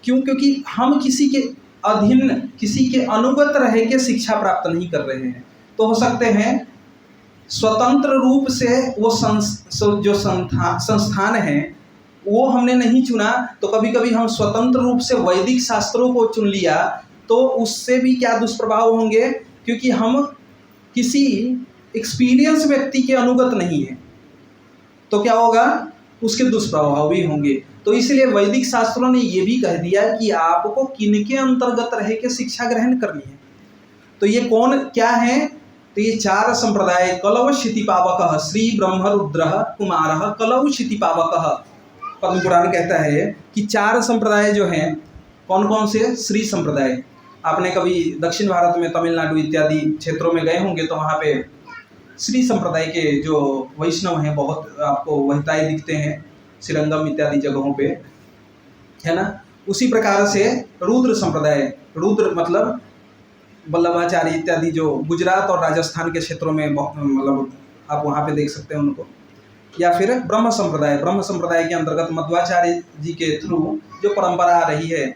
क्यों, क्योंकि हम किसी के अधीन, किसी के अनुगत रह के शिक्षा प्राप्त नहीं कर रहे हैं। तो हो सकते हैं स्वतंत्र रूप से वो जो संस्थान है वो हमने नहीं चुना, तो कभी कभी हम स्वतंत्र रूप से वैदिक शास्त्रों को चुन लिया, तो उससे भी क्या दुष्प्रभाव होंगे, क्योंकि हम किसी एक्सपीरियंस व्यक्ति के अनुगत नहीं है, तो क्या होगा, उसके दुष्प्रभाव भी होंगे। तो इसलिए वैदिक शास्त्रों ने ये भी कह दिया कि आपको किनके अंतर्गत रह के शिक्षा ग्रहण करनी है। तो ये कौन क्या है, तो ये 4 संप्रदाय, कलव क्षितिपावकः श्री ब्रह्म रुद्रः कुमारः कलव क्षितिपावकः। पद्म पुराण कहता है कि 4 संप्रदाय जो हैं, कौन कौन से, श्री संप्रदाय। आपने कभी दक्षिण भारत में तमिलनाडु इत्यादि क्षेत्रों में गए होंगे, तो वहाँ पे श्री संप्रदाय के जो वैष्णव हैं बहुत आपको वहताए दिखते हैं, श्रीरंगम इत्यादि जगहों पे, है ना। उसी प्रकार से रुद्र संप्रदाय, रुद्र मतलब वल्लभाचार्य इत्यादि जो गुजरात और राजस्थान के क्षेत्रों में मतलब आप वहाँ पे देख सकते हैं उनको। या फिर ब्रह्म संप्रदाय, ब्रह्म संप्रदाय के अंतर्गत मध्वाचार्य जी के थ्रू जो परंपरा आ रही है,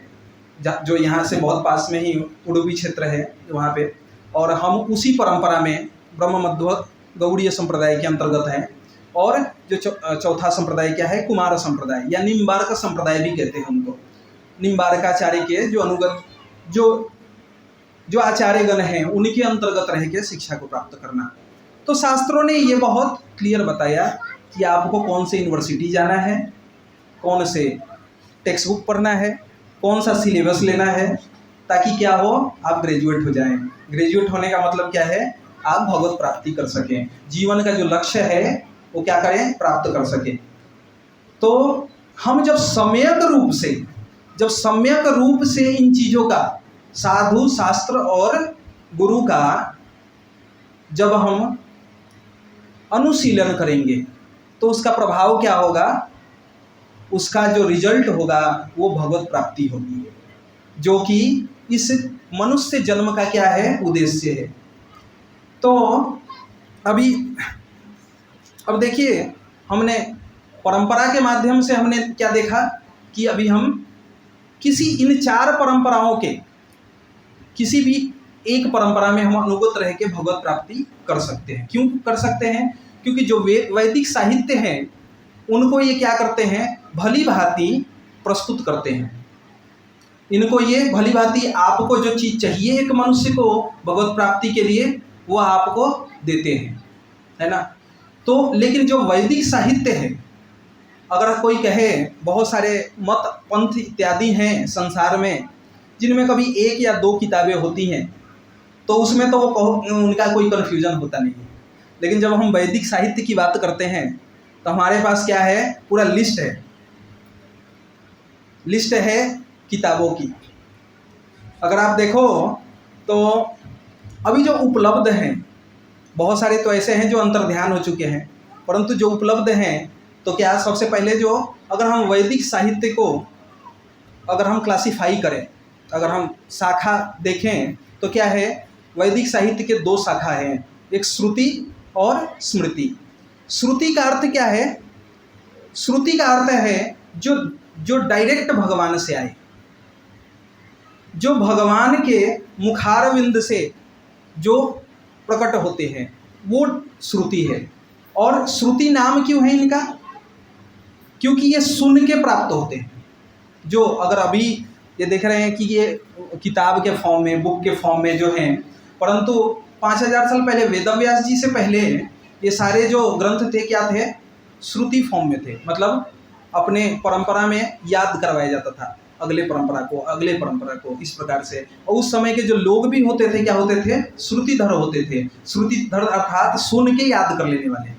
जो यहाँ से बहुत पास में ही उडुपी क्षेत्र है वहाँ पे, और हम उसी परंपरा में ब्रह्म मध्व गौड़ीय संप्रदाय के अंतर्गत हैं। और जो चौथा संप्रदाय क्या है, कुमार संप्रदाय या निम्बार्क संप्रदाय भी कहते हैं उनको। निम्बार्काचार्य के जो अनुगत जो आचार्यगण हैं, उनके अंतर्गत रह के शिक्षा को प्राप्त करना। तो शास्त्रों ने ये बहुत क्लियर बताया कि आपको कौन से यूनिवर्सिटी जाना है, कौन से टेक्स्ट बुक पढ़ना है, कौन सा सिलेबस लेना है, ताकि क्या हो, आप ग्रेजुएट हो जाएं। ग्रेजुएट होने का मतलब क्या है, आप भगवत प्राप्ति कर सकें, जीवन का जो लक्ष्य है वो क्या करें, प्राप्त कर सकें। तो हम जब सम्यक रूप से इन चीज़ों का, साधु शास्त्र और गुरु का जब हम अनुशीलन करेंगे, तो उसका प्रभाव क्या होगा, उसका जो रिजल्ट होगा वो भगवत प्राप्ति होगी, जो कि इस मनुष्य जन्म का क्या है, उद्देश्य है। तो अब देखिए, हमने परंपरा के माध्यम से हमने क्या देखा कि अभी हम किसी इन 4 परंपराओं के किसी भी एक परंपरा में हम अनुगत रह के भगवत प्राप्ति कर सकते हैं। क्यों कर सकते हैं, क्योंकि जो वैदिक साहित्य हैं उनको ये क्या करते हैं, भली भांति प्रस्तुत करते हैं। इनको ये भली भांति आपको जो चीज़ चाहिए एक मनुष्य को भगवत प्राप्ति के लिए, वो आपको देते हैं, है ना। तो लेकिन जो वैदिक साहित्य है, अगर कोई कहे, बहुत सारे मत पंथ इत्यादि हैं संसार में जिनमें कभी 1 या 2 किताबें होती हैं, तो उसमें तो उनका कोई कन्फ्यूजन होता नहीं है। लेकिन जब हम वैदिक साहित्य की बात करते हैं, तो हमारे पास क्या है, पूरा लिस्ट है किताबों की। अगर आप देखो तो अभी जो उपलब्ध हैं, बहुत सारे तो ऐसे हैं जो अंतर्ध्यान हो चुके हैं, परंतु जो उपलब्ध हैं, तो क्या सबसे पहले जो, अगर हम वैदिक साहित्य को अगर हम क्लासिफाई करें, अगर हम शाखा देखें, तो क्या है, वैदिक साहित्य के 2 शाखा हैं, एक श्रुति और स्मृति। श्रुति का अर्थ क्या है, श्रुति का अर्थ है जो डायरेक्ट भगवान से आए, जो भगवान के मुखारविंद से जो प्रकट होते हैं, वो श्रुति है। और श्रुति नाम क्यों है इनका, क्योंकि ये सुन के प्राप्त होते हैं। जो अगर अभी ये देख रहे हैं कि ये किताब के फॉर्म में, बुक के फॉर्म में जो हैं, परंतु 5000 साल पहले वेदव्यास जी से पहले ये सारे जो ग्रंथ थे क्या थे, श्रुति फॉर्म में थे, मतलब अपने परंपरा में याद करवाया जाता था अगले परंपरा को इस प्रकार से। और उस समय के जो लोग भी होते थे क्या होते थे, श्रुतिधर होते थे। श्रुतिधर अर्थात सुन के याद कर लेने वाले,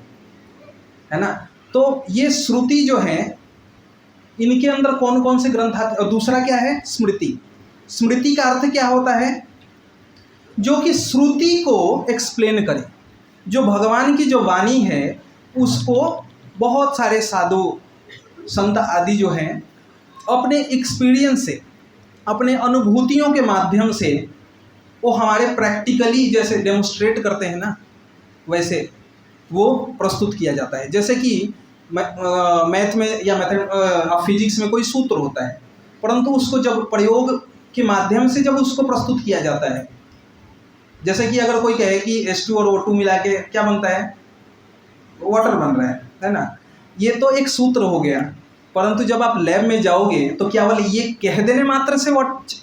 है ना। तो ये श्रुति जो है, इनके अंदर कौन कौन से ग्रंथ आते। और दूसरा क्या है, स्मृति। स्मृति का अर्थ क्या होता है, जो कि श्रुति को एक्सप्लेन करे, जो भगवान की जो वाणी है उसको बहुत सारे साधु संत आदि जो हैं अपने एक्सपीरियंस से, अपने अनुभूतियों के माध्यम से वो हमारे प्रैक्टिकली जैसे डेमोस्ट्रेट करते हैं ना, वैसे वो प्रस्तुत किया जाता है। जैसे कि मैथ में या फिजिक्स में कोई सूत्र होता है, परंतु उसको जब प्रयोग के माध्यम से जब उसको प्रस्तुत किया जाता है, जैसे कि अगर कोई कहे कि H2 और O2 मिला के क्या बनता है, वाटर बन रहा है ना, ये तो एक सूत्र हो गया। परंतु जब आप लैब में जाओगे तो क्या केवल ये कह देने मात्र से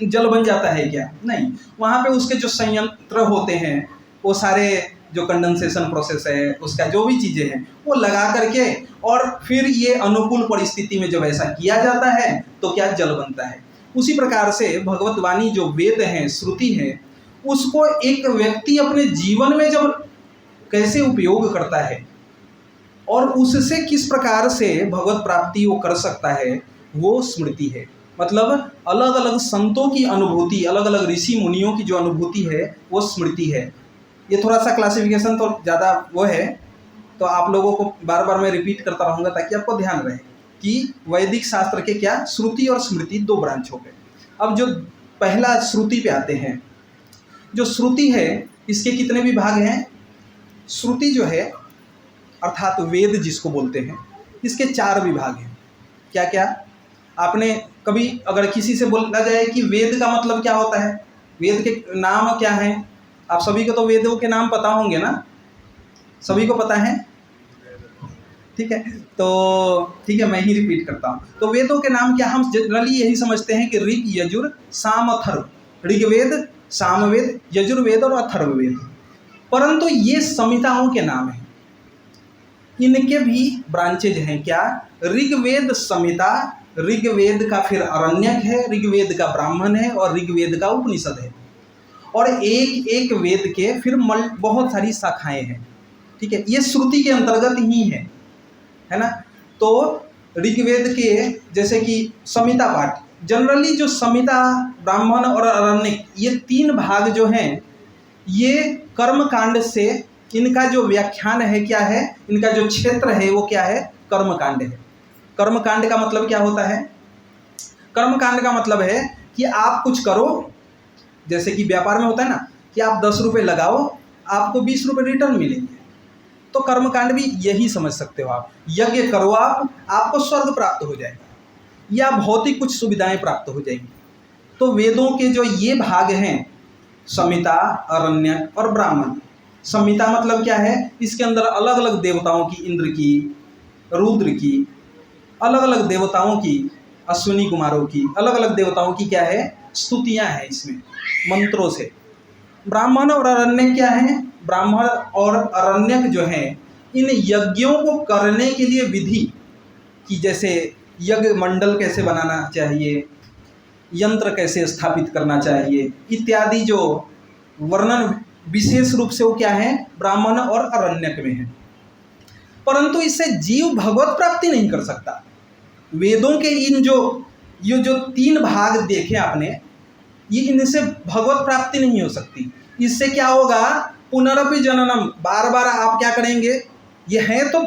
जल बन जाता है क्या, नहीं। वहाँ पे उसके जो संयंत्र होते हैं, वो सारे जो कंडेंसेशन प्रोसेस है, उसका जो भी चीज़ें हैं वो लगा करके, और फिर ये अनुकूल परिस्थिति में जब ऐसा किया जाता है तो क्या जल बनता है। उसी प्रकार से भगवत वाणी जो वेद हैं, श्रुति है, उसको एक व्यक्ति अपने जीवन में जब कैसे उपयोग करता है और उससे किस प्रकार से भगवत प्राप्ति वो कर सकता है, वो स्मृति है। मतलब अलग अलग संतों की अनुभूति, अलग अलग ऋषि मुनियों की जो अनुभूति है वो स्मृति है। ये थोड़ा सा क्लासिफिकेशन तो ज़्यादा वो है, तो आप लोगों को बार बार मैं रिपीट करता रहूँगा ताकि आपको ध्यान रहे कि वैदिक शास्त्र के क्या श्रुति और स्मृति दो ब्रांच हो गए। अब जो पहला श्रुति पे आते हैं, जो श्रुति है इसके कितने विभाग हैं। श्रुति जो है अर्थात वेद जिसको बोलते हैं, इसके 4 विभाग हैं। क्या क्या, आपने कभी अगर किसी से बोला जाए कि वेद का मतलब क्या होता है, वेद के नाम क्या हैं, आप सभी को तो वेदों के नाम पता होंगे ना, सभी को पता है, ठीक है। तो ठीक है, मैं ही रिपीट करता हूँ। तो वेदों के नाम क्या, हम जनरली यही समझते हैं कि ऋग, यजुर, साम, अथर्व। ऋग्वेद, सामवेद, यजुर्वेद और अथर्ववेद। परंतु ये संहिताओं के नाम हैं, इनके भी ब्रांचेज हैं। क्या, ऋग्वेद संहिता, ऋग्वेद का फिर अरण्यक है, ऋग्वेद का ब्राह्मण है और ऋग्वेद का उपनिषद है। और एक एक वेद के फिर बहुत सारी शाखाएं हैं, ठीक है। ये श्रुति के अंतर्गत ही है ना। तो ऋग्वेद के जैसे कि संहिता पाठ, जनरली जो संहिता, ब्राह्मण और अरण्यक, ये 3 भाग जो हैं, ये कर्म कांड से इनका जो व्याख्यान है क्या है, इनका जो क्षेत्र है वो क्या है, कर्म कांड है। कर्म कांड का मतलब क्या होता है, कर्म कांड का मतलब है कि आप कुछ करो, जैसे कि व्यापार में होता है ना कि आप 10 रुपये लगाओ, आपको 20 रुपये रिटर्न मिलेंगे। तो कर्म कांड भी यही समझ सकते हो आप। यज्ञ करो आप, आपको स्वर्ग प्राप्त हो जाएगा या भौतिक कुछ सुविधाएं प्राप्त हो जाएंगी। तो वेदों के जो ये भाग हैं, संहिता, अरण्यक और ब्राह्मण। संहिता मतलब क्या है, इसके अंदर अलग अलग देवताओं की, इंद्र की, रुद्र की, अलग अलग देवताओं की, अश्विनी कुमारों की, अलग अलग देवताओं की क्या है, स्तुतियां हैं इसमें मंत्रों से। ब्राह्मण और अरण्यक क्या है, ब्राह्मण और अरण्यक जो हैं, इन यज्ञों को करने के लिए विधि कि जैसे यज्ञ मंडल कैसे बनाना चाहिए, यंत्र कैसे स्थापित करना चाहिए इत्यादि जो वर्णन विशेष रूप से वो क्या है, ब्राह्मण और अरण्यक में है। परंतु इससे जीव भगवत प्राप्ति नहीं कर सकता। वेदों के ये जो 3 भाग देखे आपने, ये इनसे भगवत प्राप्ति नहीं हो सकती। इससे क्या होगा, पुनरपि जननम, बार बार आप क्या करेंगे, ये है तो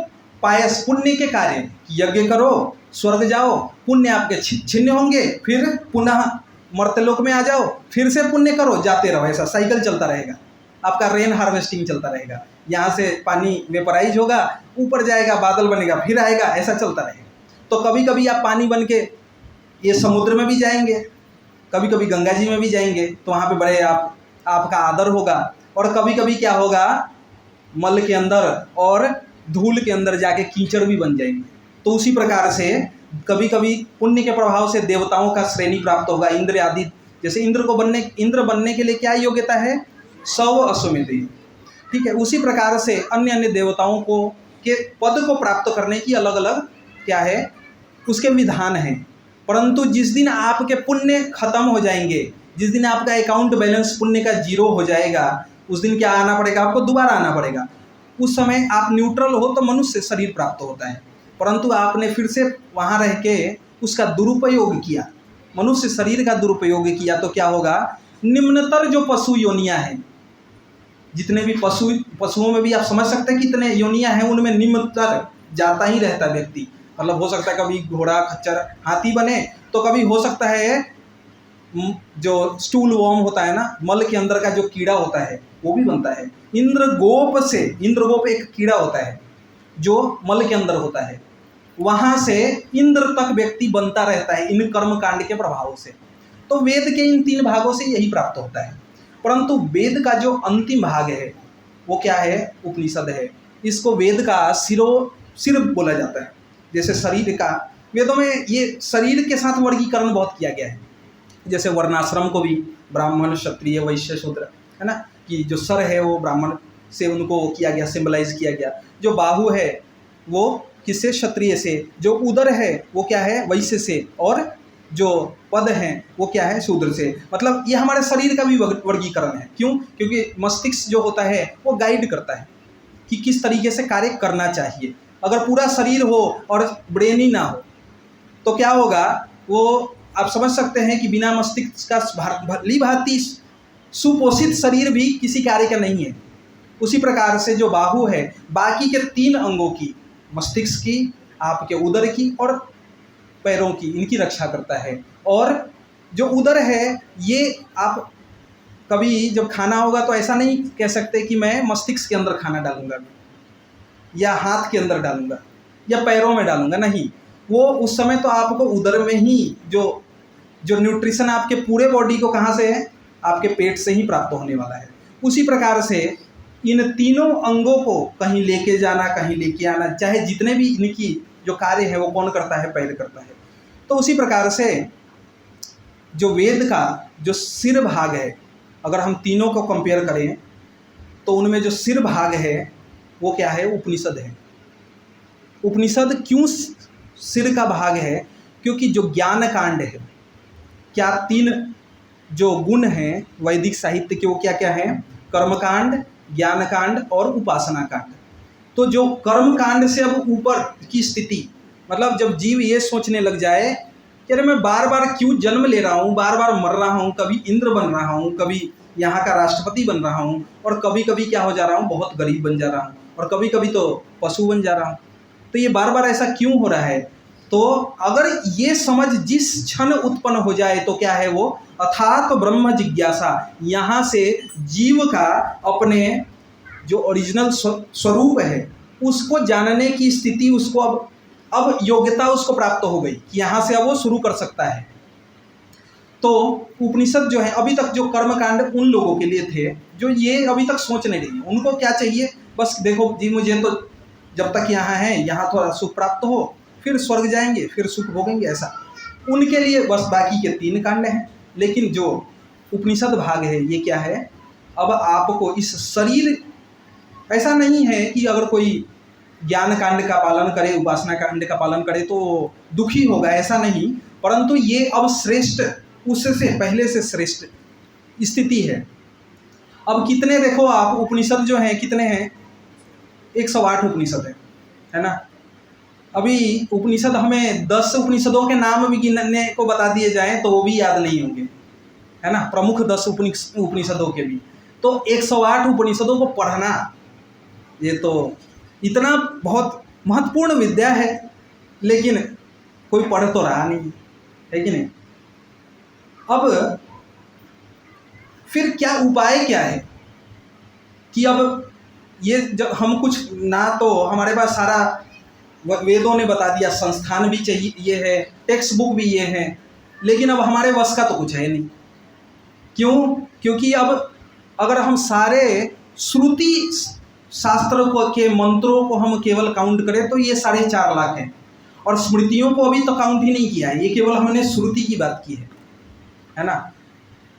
पायस पुण्य के कार्य, यज्ञ करो, स्वर्ग जाओ, पुण्य आपके छिन्न होंगे, फिर पुनः मर्त्यलोक में आ जाओ, फिर से पुण्य करो, जाते रहो, ऐसा साइकिल चलता रहेगा। आपका रेन हार्वेस्टिंग चलता रहेगा, यहाँ से पानी वेपराइज होगा, ऊपर जाएगा, बादल बनेगा, फिर आएगा, ऐसा चलता रहेगा। तो कभी कभी आप पानी बन के ये समुद्र में भी जाएंगे, कभी कभी गंगा जी में भी जाएंगे, तो वहाँ पे बड़े आपका आदर होगा। और कभी कभी क्या होगा, मल के अंदर और धूल के अंदर जाके कीचड़ भी बन जाएंगे। तो उसी प्रकार से कभी कभी पुण्य के प्रभाव से देवताओं का श्रेणी प्राप्त होगा, इंद्र आदि। जैसे इंद्र बनने के लिए क्या योग्यता है, 100 अश्वमेध, ठीक है। उसी प्रकार से अन्य अन्य देवताओं को के पद को प्राप्त करने की अलग अलग क्या है, उसके विधान हैं। परंतु जिस दिन आपके पुण्य खत्म हो जाएंगे, जिस दिन आपका अकाउंट बैलेंस पुण्य का जीरो हो जाएगा, उस दिन क्या आना पड़ेगा, आपको दोबारा आना पड़ेगा। उस समय आप न्यूट्रल हो तो मनुष्य शरीर प्राप्त होता है, परंतु आपने फिर से वहाँ रह के उसका दुरुपयोग किया, मनुष्य शरीर का दुरुपयोग किया, तो क्या होगा, निम्नतर जो पशु योनियाँ हैं, जितने भी पशुओं में भी आप समझ सकते हैं कितने योनियाँ हैं, उनमें निम्नतर जाता ही रहता है व्यक्ति। मतलब हो सकता है कभी घोड़ा, खच्चर, हाथी बने, तो कभी हो सकता है जो स्टूल वॉर्म होता है ना, मल के अंदर का जो कीड़ा होता है वो भी बनता है। इंद्रगोप एक कीड़ा होता है जो मल के अंदर होता है, वहाँ से इंद्र तक व्यक्ति बनता रहता है इन कर्म कांड के प्रभाव से। तो वेद के इन 3 भागों से यही प्राप्त होता है। परंतु वेद का जो अंतिम भाग है वो क्या है, उपनिषद है। इसको वेद का सिर बोला जाता है। जैसे शरीर का, वेदों में ये शरीर के साथ वर्गीकरण बहुत किया गया है। जैसे वर्णाश्रम को भी ब्राह्मण, क्षत्रिय, वैश्य, शूद्र, है ना, कि जो सर है वो ब्राह्मण से उनको किया गया, सिंबलाइज किया गया। जो बाहु है वो किससे, क्षत्रिय से। जो उदर है वो क्या है, वैश्य से। और जो पद हैं वो क्या है, शूद्र से। मतलब ये हमारे शरीर का भी वर्गीकरण है। क्यों? क्योंकि मस्तिष्क जो होता है वो गाइड करता है कि किस तरीके से कार्य करना चाहिए। अगर पूरा शरीर हो और ब्रेन ही ना हो तो क्या होगा, वो आप समझ सकते हैं कि बिना मस्तिष्क का भली भांति सुपोषित शरीर भी किसी कार्य का नहीं है। उसी प्रकार से जो बाहु है बाकी के 3 अंगों की, मस्तिष्क की, आपके उदर की और पैरों की, इनकी रक्षा करता है। और जो उदर है ये आप कभी जब खाना होगा तो ऐसा नहीं कह सकते कि मैं मस्तिष्क के अंदर खाना डालूंगा या हाथ के अंदर डालूंगा या पैरों में डालूंगा, नहीं। वो उस समय तो आपको उदर में ही जो न्यूट्रिशन आपके पूरे बॉडी को कहाँ से है, आपके पेट से ही प्राप्त होने वाला है। उसी प्रकार से इन 3 अंगों को कहीं लेके जाना, कहीं लेके आना, चाहे जितने भी इनकी जो कार्य है वो कौन करता है, पैर करता है। तो उसी प्रकार से जो वेद का जो सिर भाग है, अगर हम तीनों को कंपेयर करें तो उनमें जो सिर भाग है वो क्या है, उपनिषद है। उपनिषद क्यों सिर का भाग है? क्योंकि जो ज्ञान कांड है, क्या 3 जो गुण हैं वैदिक साहित्य के, वो क्या क्या है, कर्मकांड, ज्ञान कांड और उपासना कांड। तो जो कर्म कांड से अब ऊपर की स्थिति, मतलब जब जीव ये सोचने लग जाए कि अरे मैं बार बार क्यों जन्म ले रहा हूँ, बार बार मर रहा हूँ, कभी इंद्र बन रहा हूँ, कभी यहाँ का राष्ट्रपति बन रहा हूँ, और कभी कभी क्या हो जा रहा हूँ, बहुत गरीब बन जा रहा हूँ, और कभी कभी तो पशु बन जा रहा हूँ, तो ये बार बार ऐसा क्यों हो रहा है? तो अगर ये समझ जिस क्षण उत्पन्न हो जाए तो क्या है वो, अर्थात तो ब्रह्म जिज्ञासा, यहाँ से जीव का अपने जो ओरिजिनल स्वरूप है उसको जानने की स्थिति उसको अब योग्यता उसको प्राप्त हो गई कि यहाँ से अब वो शुरू कर सकता है। तो उपनिषद जो है, अभी तक जो कर्मकांड उन लोगों के लिए थे जो ये अभी तक सोच नहीं रही, उनको क्या चाहिए, बस देखो जी मुझे तो जब तक यहाँ है यहाँ थोड़ा सुख प्राप्त हो, फिर स्वर्ग जाएंगे, फिर सुख भोगेंगे, ऐसा उनके लिए बस बाकी के 3 कांड हैं। लेकिन जो उपनिषद भाग है ये क्या है, अब आपको इस शरीर, ऐसा नहीं है कि अगर कोई ज्ञान कांड का पालन करे, उपासना कांड का पालन करे तो दुखी होगा, ऐसा नहीं, परंतु ये अब श्रेष्ठ, उससे पहले से श्रेष्ठ स्थिति है। अब कितने देखो आप उपनिषद जो हैं कितने हैं, 108 उपनिषद है ना। अभी उपनिषद हमें 10 उपनिषदों के नाम भी गिनने को बता दिए जाएं तो वो भी याद नहीं होंगे, है ना, प्रमुख 10 उपनिषदों के भी। तो 108 उपनिषदों को पढ़ना ये तो इतना बहुत महत्वपूर्ण विद्या है, लेकिन कोई पढ़ तो रहा नहीं है कि नहीं। अब फिर क्या उपाय क्या है कि अब ये जब हम कुछ ना, तो हमारे पास सारा वेदों ने बता दिया, संस्थान भी चाहिए ये है, टेक्स्ट बुक भी ये है, लेकिन अब हमारे वश का तो कुछ है नहीं। क्यों? क्योंकि अब अगर हम सारे श्रुति शास्त्र को के मंत्रों को हम केवल काउंट करें तो ये 4.5 लाख है, और स्मृतियों को अभी तो काउंट ही नहीं किया है, ये केवल हमने श्रुति की बात की है ना।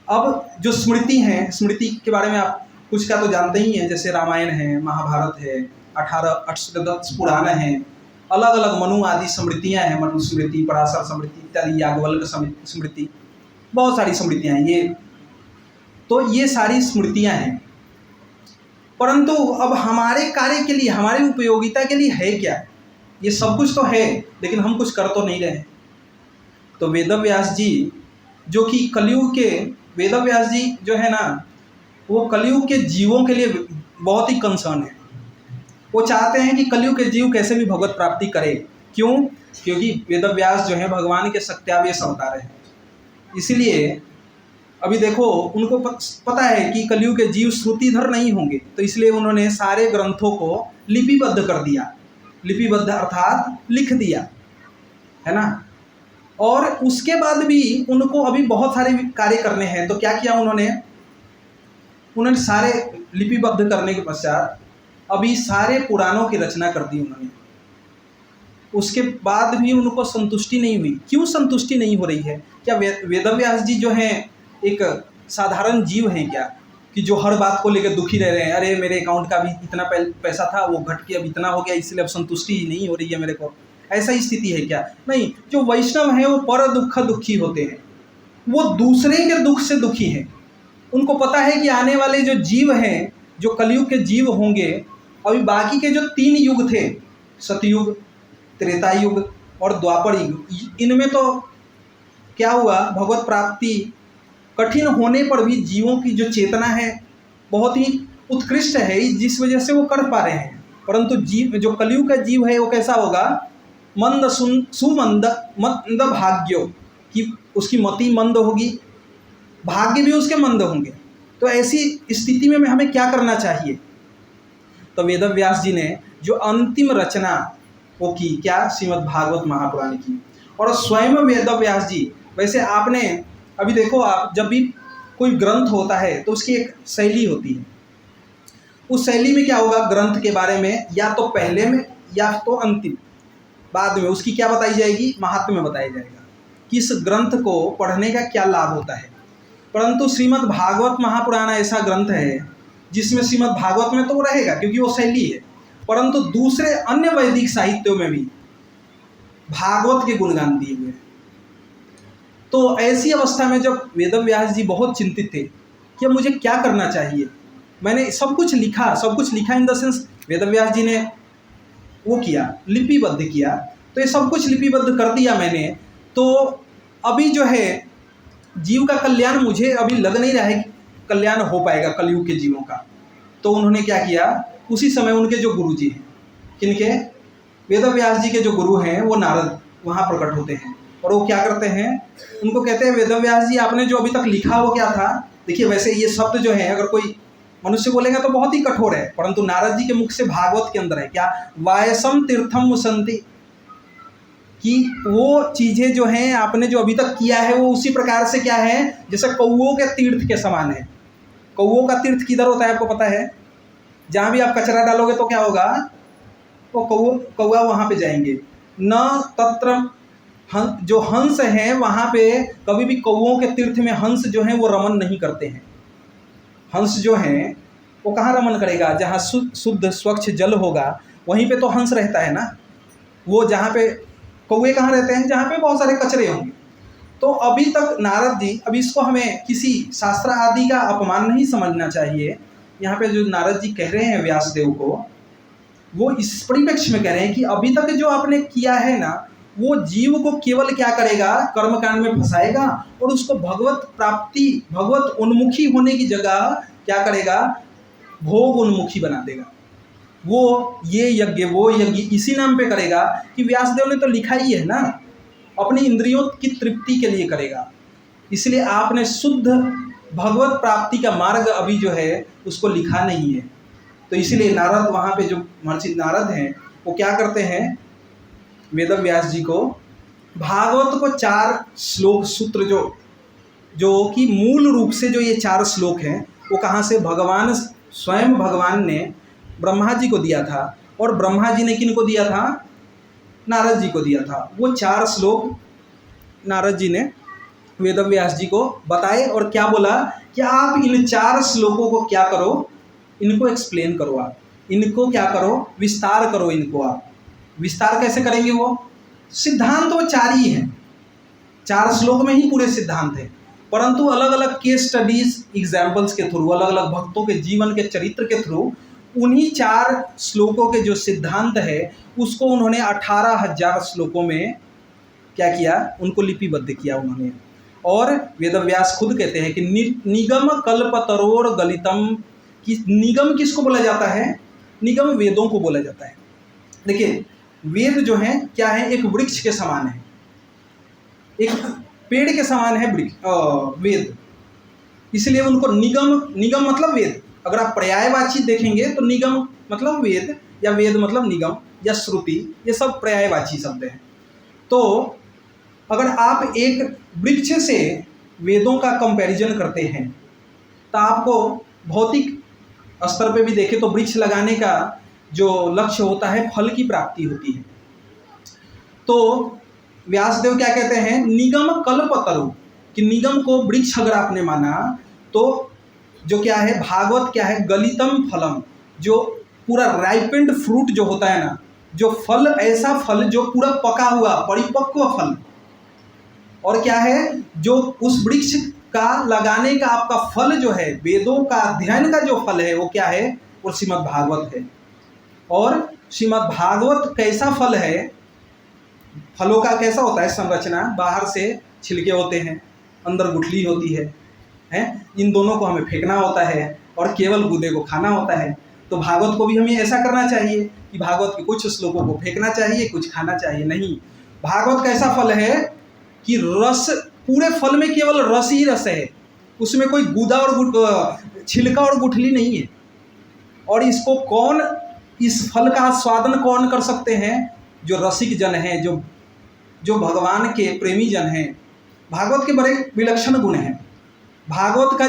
अब जो स्मृति हैं, स्मृति के बारे में आप कुछ का तो जानते ही हैं, जैसे रामायण है, महाभारत है, 18 अष्टदश पुराण है, अलग अलग मनु आदि स्मृतियाँ हैं, मनु स्मृति, पराशर स्मृति इत्यादि, याज्ञवल्क्य स्मृति, बहुत सारी स्मृतियाँ हैं ये। तो ये सारी स्मृतियाँ हैं, परंतु अब हमारे कार्य के लिए, हमारी उपयोगिता के लिए है क्या? ये सब कुछ तो है, लेकिन हम कुछ कर तो नहीं रहे। तो वेदव्यास जी जो कि कलयुग के, वेदव्यास जी जो है ना, वो कलयुग के जीवों के लिए बहुत ही कंसर्न है। वो चाहते हैं कि कलयुग के जीव कैसे भी भगवत प्राप्ति करे। क्यों? क्योंकि वेदव्यास जो है भगवान के सत्यावेश अवतार है। इसीलिए अभी देखो, उनको पता है कि कलयुग के जीव श्रुतिधर नहीं होंगे, तो इसलिए उन्होंने सारे ग्रंथों को लिपिबद्ध कर दिया। लिपिबद्ध अर्थात लिख दिया, है ना। और उसके बाद भी उनको अभी बहुत सारे कार्य करने हैं, तो क्या किया उन्होंने सारे लिपिबद्ध करने के पश्चात अभी सारे पुराणों की रचना कर दी उन्होंने। उसके बाद भी उनको संतुष्टि नहीं हुई। क्यों संतुष्टि नहीं हो रही है? क्या वेदव्यास जी जो हैं एक साधारण जीव हैं क्या, कि जो हर बात को लेकर दुखी रह रहे हैं? अरे मेरे अकाउंट का भी इतना पैसा था, वो घट के अब इतना हो गया, इसलिए अब संतुष्टि नहीं हो रही है मेरे को, ऐसा ही स्थिति है क्या? नहीं, जो वैष्णव है वो पर दुख दुखी होते हैं, वो दूसरे के दुख से दुखी हैं। उनको पता है कि आने वाले जो जीव हैं, जो कलयुग के जीव होंगे, अभी बाकी के जो 3 युग थे, सतयुग, त्रेता युग और द्वापर युग, इनमें तो क्या हुआ, भगवत प्राप्ति कठिन होने पर भी जीवों की जो चेतना है बहुत ही उत्कृष्ट है, जिस वजह से वो कर पा रहे हैं। परंतु जीव, जो कलयुग का जीव है, वो कैसा होगा? मंद सुमंद मंद भाग्यो, कि उसकी मति मंद होगी, भाग्य भी उसके मंद होंगे। तो ऐसी स्थिति में हमें क्या करना चाहिए? तो वेदव्यास जी ने जो अंतिम रचना वो की, क्या? श्रीमद् भागवत महापुराण की। और स्वयं वेदव्यास जी, वैसे आपने अभी देखो, आप जब भी कोई ग्रंथ होता है तो उसकी एक शैली होती है। उस शैली में क्या होगा, ग्रंथ के बारे में या तो पहले में या तो अंतिम, बाद में उसकी क्या बताई जाएगी? महात्म्य बताया जाएगा कि इस ग्रंथ को पढ़ने का क्या लाभ होता है। परंतु श्रीमद् भागवत महापुराण ऐसा ग्रंथ है जिसमें श्रीमद् भागवत में तो वो रहेगा क्योंकि वो शैली है, परंतु दूसरे अन्य वैदिक साहित्यों में भी भागवत के गुणगान दिए हुए हैं। तो ऐसी अवस्था में जब वेदव्यास जी बहुत चिंतित थे कि अब मुझे क्या करना चाहिए, मैंने सब कुछ लिखा इन द सेंस वेदव्यास जी ने वो किया, लिपिबद्ध किया, तो ये सब कुछ लिपिबद्ध कर दिया मैंने, तो अभी जो है जीव का कल्याण मुझे अभी लग नहीं रहा है कि कल्याण हो पाएगा कलयुग के जीवों का। तो उन्होंने क्या किया, उसी समय उनके जो गुरु जी हैं, किनके? वेदव्यास जी के जो गुरु हैं वो नारद वहाँ प्रकट होते हैं, और वो क्या करते हैं, उनको कहते हैं, वेदव्यास जी आपने जो अभी तक लिखा वो क्या था? देखिए, वैसे ये शब्द जो है अगर कोई मनुष्य बोलेगा तो बहुत ही कठोर है, परंतु नारद जी के मुख से भागवत के अंदर है क्या? वायसम तीर्थम मुसंति, कि वो चीज़ें जो हैं आपने जो अभी तक किया है वो उसी प्रकार से क्या है, जैसे कौओं के तीर्थ के समान है। कौओं का तीर्थ किधर होता है आपको पता है? जहाँ भी आप कचरा डालोगे तो क्या होगा, वो कौआ वहाँ पे जाएंगे। न तत्र जो हंस हैं वहाँ पे कभी भी कौओं के तीर्थ में हंस जो हैं वो रमन नहीं करते हैं। हंस जो हैं वो कहाँ रमन करेगा? जहाँ शुद्ध स्वच्छ जल होगा वहीं पे तो हंस रहता है ना। वो जहाँ पे कौए कहाँ रहते हैं? जहाँ पे बहुत सारे कचरे होंगे। तो अभी तक नारद जी, अभी इसको हमें किसी शास्त्र आदि का अपमान नहीं समझना चाहिए। यहाँ पे जो नारद जी कह रहे हैं व्यासदेव को, वो इस परिप्रेक्ष्य में कह रहे हैं कि अभी तक जो आपने किया है ना, वो जीव को केवल क्या करेगा, कर्मकांड में फंसाएगा और उसको भगवत प्राप्ति, भगवत उन्मुखी होने की जगह क्या करेगा, भोग उन्मुखी बना देगा। वो ये यज्ञ वो यज्ञ इसी नाम पे करेगा कि व्यासदेव ने तो लिखा ही है ना, अपनी इंद्रियों की तृप्ति के लिए करेगा। इसलिए आपने शुद्ध भगवत प्राप्ति का मार्ग अभी जो है उसको लिखा नहीं है। तो इसलिए नारद, वहाँ पे जो महर्षि नारद हैं वो क्या करते हैं, वेदव्यास जी को भागवत को 4 श्लोक सूत्र जो कि मूल रूप से जो ये 4 श्लोक हैं वो कहाँ से, भगवान स्वयं भगवान ने ब्रह्मा जी को दिया था, और ब्रह्मा जी ने किनको दिया था? नारद जी को दिया था। वो 4 श्लोक नारद जी ने वेदव्यास जी को बताए और क्या बोला कि आप इन 4 श्लोकों को क्या करो, इनको एक्सप्लेन करो आप, इनको क्या करो, विस्तार करो इनको आप। विस्तार कैसे करेंगे? वो सिद्धांत वो 4 ही हैं, 4 श्लोक में ही पूरे सिद्धांत हैं, परंतु अलग अलग केस स्टडीज एग्जाम्पल्स के थ्रू, अलग अलग भक्तों के जीवन के चरित्र के थ्रू उन्हीं 4 श्लोकों के जो सिद्धांत है उसको उन्होंने 18,000 श्लोकों में क्या किया, उनको लिपिबद्ध किया उन्होंने। और वेदव्यास खुद कहते हैं कि निगम कल्पतरोर गलितम, कि निगम किसको बोला जाता है? निगम वेदों को बोला जाता है। देखिए वेद जो है क्या है, एक वृक्ष के समान है, एक पेड़ के समान है वेद, इसलिए उनको निगम मतलब वेद। अगर आप पर्यायवाची देखेंगे तो निगम मतलब वेद, या वेद मतलब निगम, या श्रुति, ये सब पर्यायवाची शब्द हैं। तो अगर आप एक वृक्ष से वेदों का कंपैरिजन करते हैं तो आपको भौतिक स्तर पे भी देखें तो वृक्ष लगाने का जो लक्ष्य होता है फल की प्राप्ति होती है। तो व्यासदेव क्या कहते हैं, निगम कल्पतरु, कि निगम को वृक्ष अगर आपने माना तो जो क्या है, भागवत क्या है, गलितम फलम, जो पूरा राइपेंड फ्रूट जो होता है ना, जो फल, ऐसा फल जो पूरा पका हुआ परिपक्व फल, और क्या है जो उस वृक्ष का लगाने का आपका फल जो है, वेदों का अध्ययन का जो फल है वो क्या है, वो श्रीमद् भागवत है। और श्रीमद् भागवत कैसा फल है, फलों का कैसा होता है संरचना, बाहर से छिलके होते हैं, अंदर गुठली होती है, इन दोनों को हमें फेंकना होता है और केवल गूदे को खाना होता है। तो भागवत को भी हमें ऐसा करना चाहिए कि भागवत के कुछ श्लोकों को फेंकना चाहिए, कुछ खाना चाहिए। नहीं, भागवत कैसा फल है कि रस, पूरे फल में केवल रस ही रस है, उसमें कोई गूदा और छिलका और गुठली नहीं है। और इसको कौन, इस फल का स्वादन कौन कर सकते हैं? जो रसिक जन हैं, जो भगवान के प्रेमी जन हैं। भागवत के बड़े विलक्षण गुण हैं। भागवत का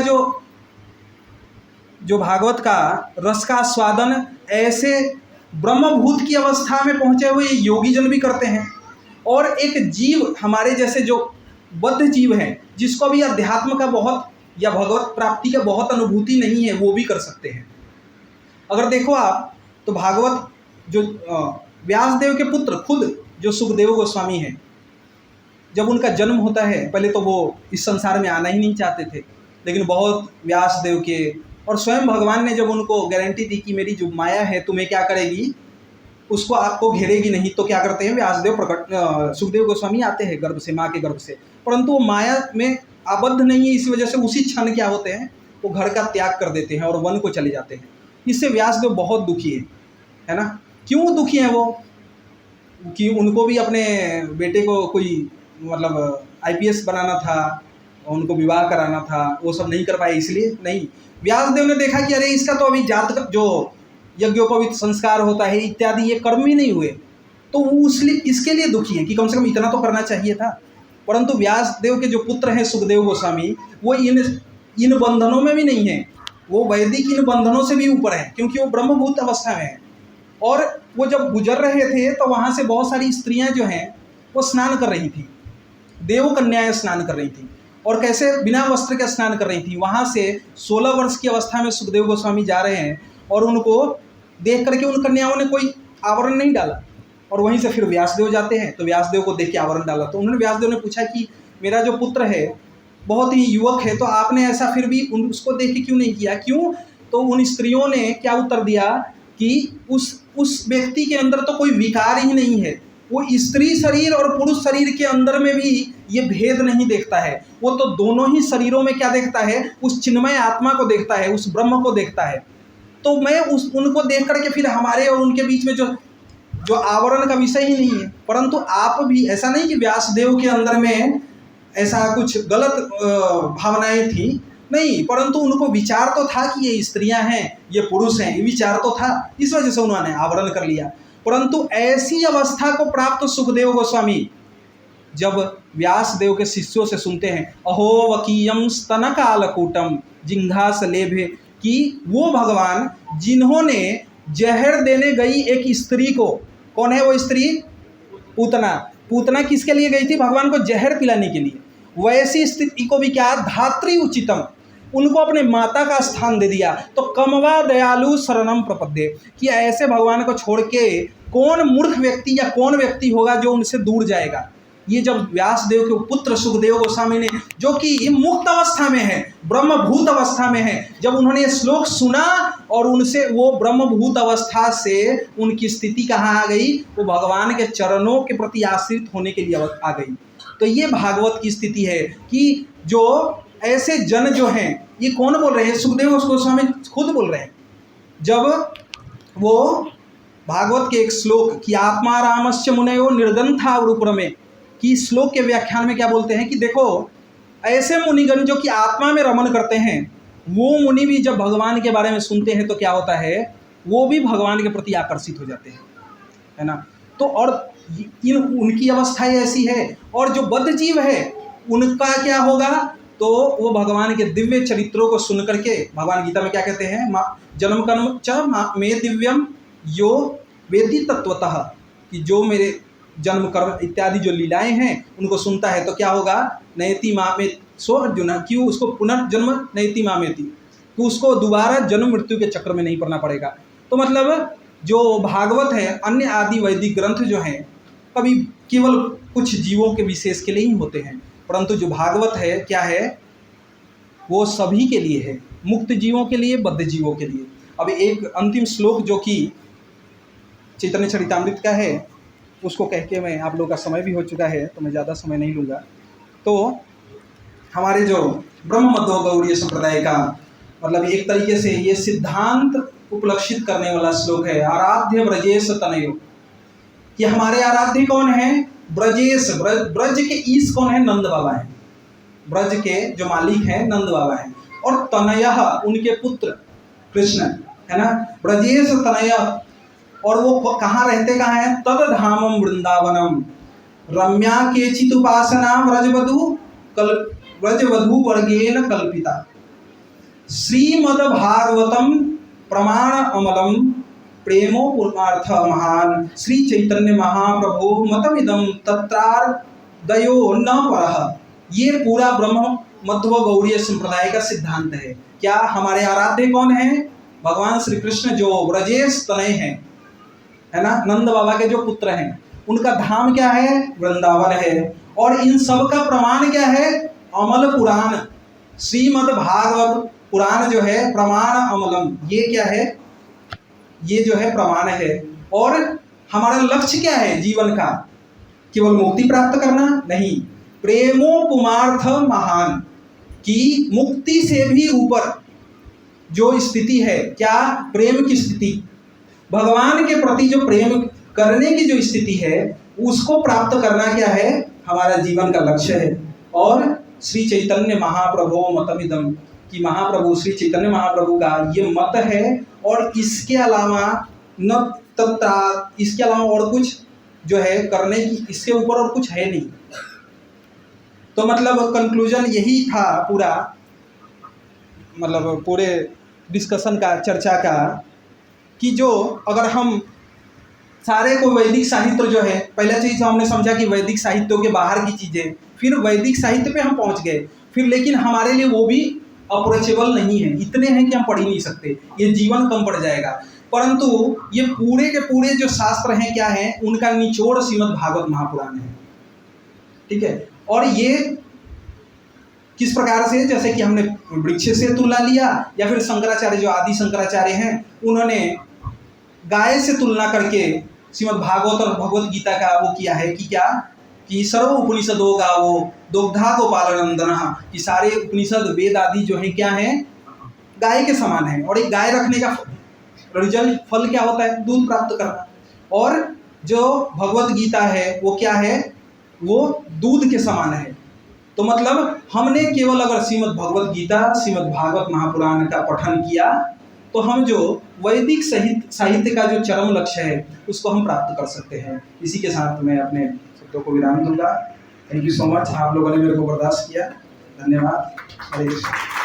जो भागवत का रस का स्वादन ऐसे ब्रह्मभूत की अवस्था में पहुँचे हुए योगी जन भी करते हैं, और एक जीव हमारे जैसे जो बद्ध जीव हैं, जिसको भी अध्यात्म का बहुत या भगवत प्राप्ति का बहुत अनुभूति नहीं है, वो भी कर सकते हैं। अगर देखो आप तो भागवत जो व्यासदेव के पुत्र खुद जो सुखदेव गोस्वामी हैं, जब उनका जन्म होता है, पहले तो वो इस संसार में आना ही नहीं चाहते थे, लेकिन बहुत व्यासदेव के और स्वयं भगवान ने जब उनको गारंटी दी कि मेरी जो माया है तुम्हें क्या करेगी, उसको आपको घेरेगी नहीं, तो क्या करते हैं व्यासदेव सुखदेव गोस्वामी आते हैं गर्भ से, माँ के गर्भ से, परंतु वो माया में आबद्ध नहीं है। इसी वजह से उसी क्षण क्या होते हैं, वो घर का त्याग कर देते हैं और वन को चले जाते हैं। इससे व्यासदेव बहुत दुखी है ना। क्यों दुखी हैं वो? कि उनको भी अपने बेटे को कोई मतलब IPS बनाना था, उनको विवाह कराना था, वो सब नहीं कर पाए, इसलिए नहीं। व्यासदेव ने देखा कि अरे इसका तो अभी जात जो यज्ञोपवीत संस्कार होता है इत्यादि ये कर्म ही नहीं हुए, तो वो इसके लिए दुखी है कि कम से कम इतना तो करना चाहिए था। परंतु व्यासदेव के जो पुत्र हैं सुखदेव गोस्वामी, वो इन बंधनों में भी नहीं है, वो वैदिक इन बंधनों से भी ऊपर है, क्योंकि वो ब्रह्मभूत अवस्था में है। और वो जब गुजर रहे थे तो वहाँ से बहुत सारी स्त्रियाँ जो हैं वो स्नान कर रही थी, देव कन्याएं स्नान कर रही थी, और कैसे बिना वस्त्र के स्नान कर रही थी। वहाँ से 16 वर्ष की अवस्था में सुखदेव गोस्वामी जा रहे हैं और उनको देख करके उन कन्याओं ने कोई आवरण नहीं डाला, और वहीं से फिर व्यासदेव जाते हैं तो व्यासदेव को देख के आवरण डाला। तो उन्होंने व्यासदेव ने पूछा कि मेरा जो पुत्र है बहुत ही युवक है, तो आपने ऐसा फिर भी उसको देख के क्यों नहीं किया, क्यों? तो उन स्त्रियों ने क्या उत्तर दिया कि उस व्यक्ति के अंदर तो कोई विकार ही नहीं है, वो स्त्री शरीर और पुरुष शरीर के अंदर में भी ये भेद नहीं देखता है, वो तो दोनों ही शरीरों में क्या देखता है, उस चिन्मय आत्मा को देखता है, उस ब्रह्म को देखता है। तो मैं उनको देख करके फिर हमारे और उनके बीच में जो आवरण का विषय ही नहीं है। परंतु आप भी, ऐसा नहीं कि व्यासदेव के अंदर में ऐसा कुछ गलत भावनाएं थी, नहीं, परंतु उनको विचार तो था कि ये स्त्रियां हैं, ये पुरुष हैं, ये विचार तो था, इस वजह से उन्होंने आवरण कर लिया। परंतु ऐसी अवस्था को प्राप्त सुखदेव गोस्वामी जब व्यासदेव के शिष्यों से सुनते हैं, अहो वकीयम स्तन कालकूटम जिंघास लेभे, कि वो भगवान जिन्होंने जहर देने गई एक स्त्री को, कौन है वो स्त्री? पूतना। पूतना किसके लिए गई थी? भगवान को जहर पिलाने के लिए। वैसी स्थिति को भी क्या, धात्री उचितम, उनको अपने माता का स्थान दे दिया। तो कमवा दयालु शरणम प्रपद्ये, कि ऐसे भगवान को छोड़ के कौन मूर्ख व्यक्ति या कौन व्यक्ति होगा जो उनसे दूर जाएगा। ये जब व्यासदेव के पुत्र सुखदेव गोस्वामी ने, जो कि मुक्त अवस्था में है, ब्रह्मभूत अवस्था में है, जब उन्होंने ये श्लोक सुना और उनसे वो ब्रह्मभूत अवस्था से उनकी स्थिति कहाँ आ गई, वो भगवान के चरणों के प्रति आश्रित होने के लिए आ गई। तो ये भागवत की स्थिति है कि जो ऐसे जन जो हैं, ये कौन बोल रहे हैं, सुखदेव गोस्वामी खुद बोल रहे हैं। जब वो भागवत के एक श्लोक कि आत्मा रामस्य मुनयो निर्गंथा रूपरमे, कि श्लोक के व्याख्यान में क्या बोलते हैं कि देखो ऐसे मुनिगण जो कि आत्मा में रमन करते हैं, वो मुनि भी जब भगवान के बारे में सुनते हैं तो क्या होता है, वो भी भगवान के प्रति आकर्षित हो जाते हैं, है ना। तो और उनकी अवस्था ऐसी है। और जो बद्ध जीव है उनका क्या होगा, तो वो भगवान के दिव्य चरित्रों को सुन करके, भगवान गीता में क्या कहते हैं, जन्म कर्म च मे दिव्यम यो वेति तत्वतः, कि जो मेरे जन्म कर्म इत्यादि जो लीलाएं हैं उनको सुनता है तो क्या होगा, नयति मामे सो अर्जुन, क्यों उसको पुनर्जन्म नयति मामेति, तो उसको दोबारा जन्म मृत्यु के चक्र में नहीं पड़ना पड़ेगा। तो मतलब जो भागवत है, अन्य आदि वैदिक ग्रंथ जो हैं, कभी केवल कुछ जीवों के विशेष के लिए ही होते हैं, परंतु जो भागवत है क्या है, वो सभी के लिए है, मुक्त जीवों के लिए, बद्ध जीवों के लिए। अब एक अंतिम श्लोक जो कि चैतन्य चरितामृत का है, उसको कह के मैं, आप लोगों का समय भी हो चुका है तो मैं ज़्यादा समय नहीं लूँगा। तो हमारे जो ब्रह्म मध्व गौड़ीय संप्रदाय का मतलब एक तरीके से ये सिद्धांत उपलक्षित करने वाला श्लोक है, आराध्य ब्रजेश तनयो, कि हमारे आराध्य कौन है, ब्रजेश, ब्रज के ईश कौन है, नंद बाबा हैं, ब्रज के जो मालिक हैं नंद बाबा हैं, और तनयः उनके पुत्र कृष्ण, है ना, ब्रजेश तनय। और वो कहाँ रहते, कहाँ है, तद धामम वृंदावनम रम्या केचित उपासना व्रजवधू वर्गेन कल्पिता श्रीमद भागवतम प्रमाण अमलम प्रेमो पूर्णार्थ महान श्री चैतन्य महाप्रभु मतमिदम तत्रार्दयो न परः। ये पूरा ब्रह्म मध्व गौड़ीय संप्रदाय का सिद्धांत है। क्या हमारे आराध्य कौन है, भगवान श्री कृष्ण जो ब्रजेश तनय हैं, है ना, नंद बाबा के जो पुत्र हैं, उनका धाम क्या है, वृंदावन है। और इन सब का प्रमाण क्या है, अमल पुराण, श्रीमद् भागवत पुराण जो है, प्रमाण अमलम, ये क्या है, ये जो है प्रमाण है। और हमारा लक्ष्य क्या है जीवन का, केवल मुक्ति प्राप्त करना नहीं, प्रेमो पुमार्थ महान, की मुक्ति से भी ऊपर जो स्थिति है, क्या, प्रेम की स्थिति, भगवान के प्रति जो प्रेम करने की जो स्थिति है, उसको प्राप्त करना क्या है, हमारा जीवन का लक्ष्य है। और श्री चैतन्य महाप्रभु मतमिदम, कि महाप्रभु श्री चैतन्य महाप्रभु का ये मत है, और इसके अलावा न तत्रा, इसके अलावा और कुछ जो है करने की, इसके ऊपर और कुछ है नहीं। तो मतलब कंक्लूजन यही था पूरा, मतलब पूरे डिस्कशन का, चर्चा का, कि जो अगर हम सारे को वैदिक साहित्य जो है, पहला चीज़ हमने समझा कि वैदिक साहित्यों के बाहर की चीज़ें, फिर वैदिक साहित्य पे हम पहुंच गए, फिर लेकिन हमारे लिए वो भी अप्रोचेबल नहीं है, इतने हैं कि हम पढ़ ही नहीं सकते, ये जीवन कम पड़ जाएगा। परंतु ये पूरे के पूरे जो शास्त्र हैं क्या हैं, उनका निचोड़ श्रीमद् भागवत महापुराण है, ठीक है। और ये किस प्रकार से, जैसे कि हमने वृक्ष से तुलना लिया, या फिर शंकराचार्य जो आदि शंकराचार्य हैं, उन्होंने गाय से तुलना करके श्रीमद् भागवत और भगवत गीता का वो किया है कि क्या, कि सर्व उपनिषदों का वो दुग्धा गोपालनंदना, कि सारे उपनिषद वेद आदि जो है क्या है, गाय के समान है। और एक गाय रखने का रिजल्ट, फल क्या होता है, दूध प्राप्त करना। और जो भगवत गीता है वो क्या है, वो दूध के समान है। तो मतलब हमने केवल अगर श्रीमद् भगवत गीता, श्रीमद् भागवत महापुराण का पठन किया, तो हम जो वैदिक साहित्य का जो चरम लक्ष्य है उसको हम प्राप्त कर सकते हैं। इसी के साथ मैं अपने शब्दों को विराम दूंगा। थैंक यू सो मच, आप लोगों ने मेरे को बर्दाश्त किया, धन्यवाद। हरे कृष्ण।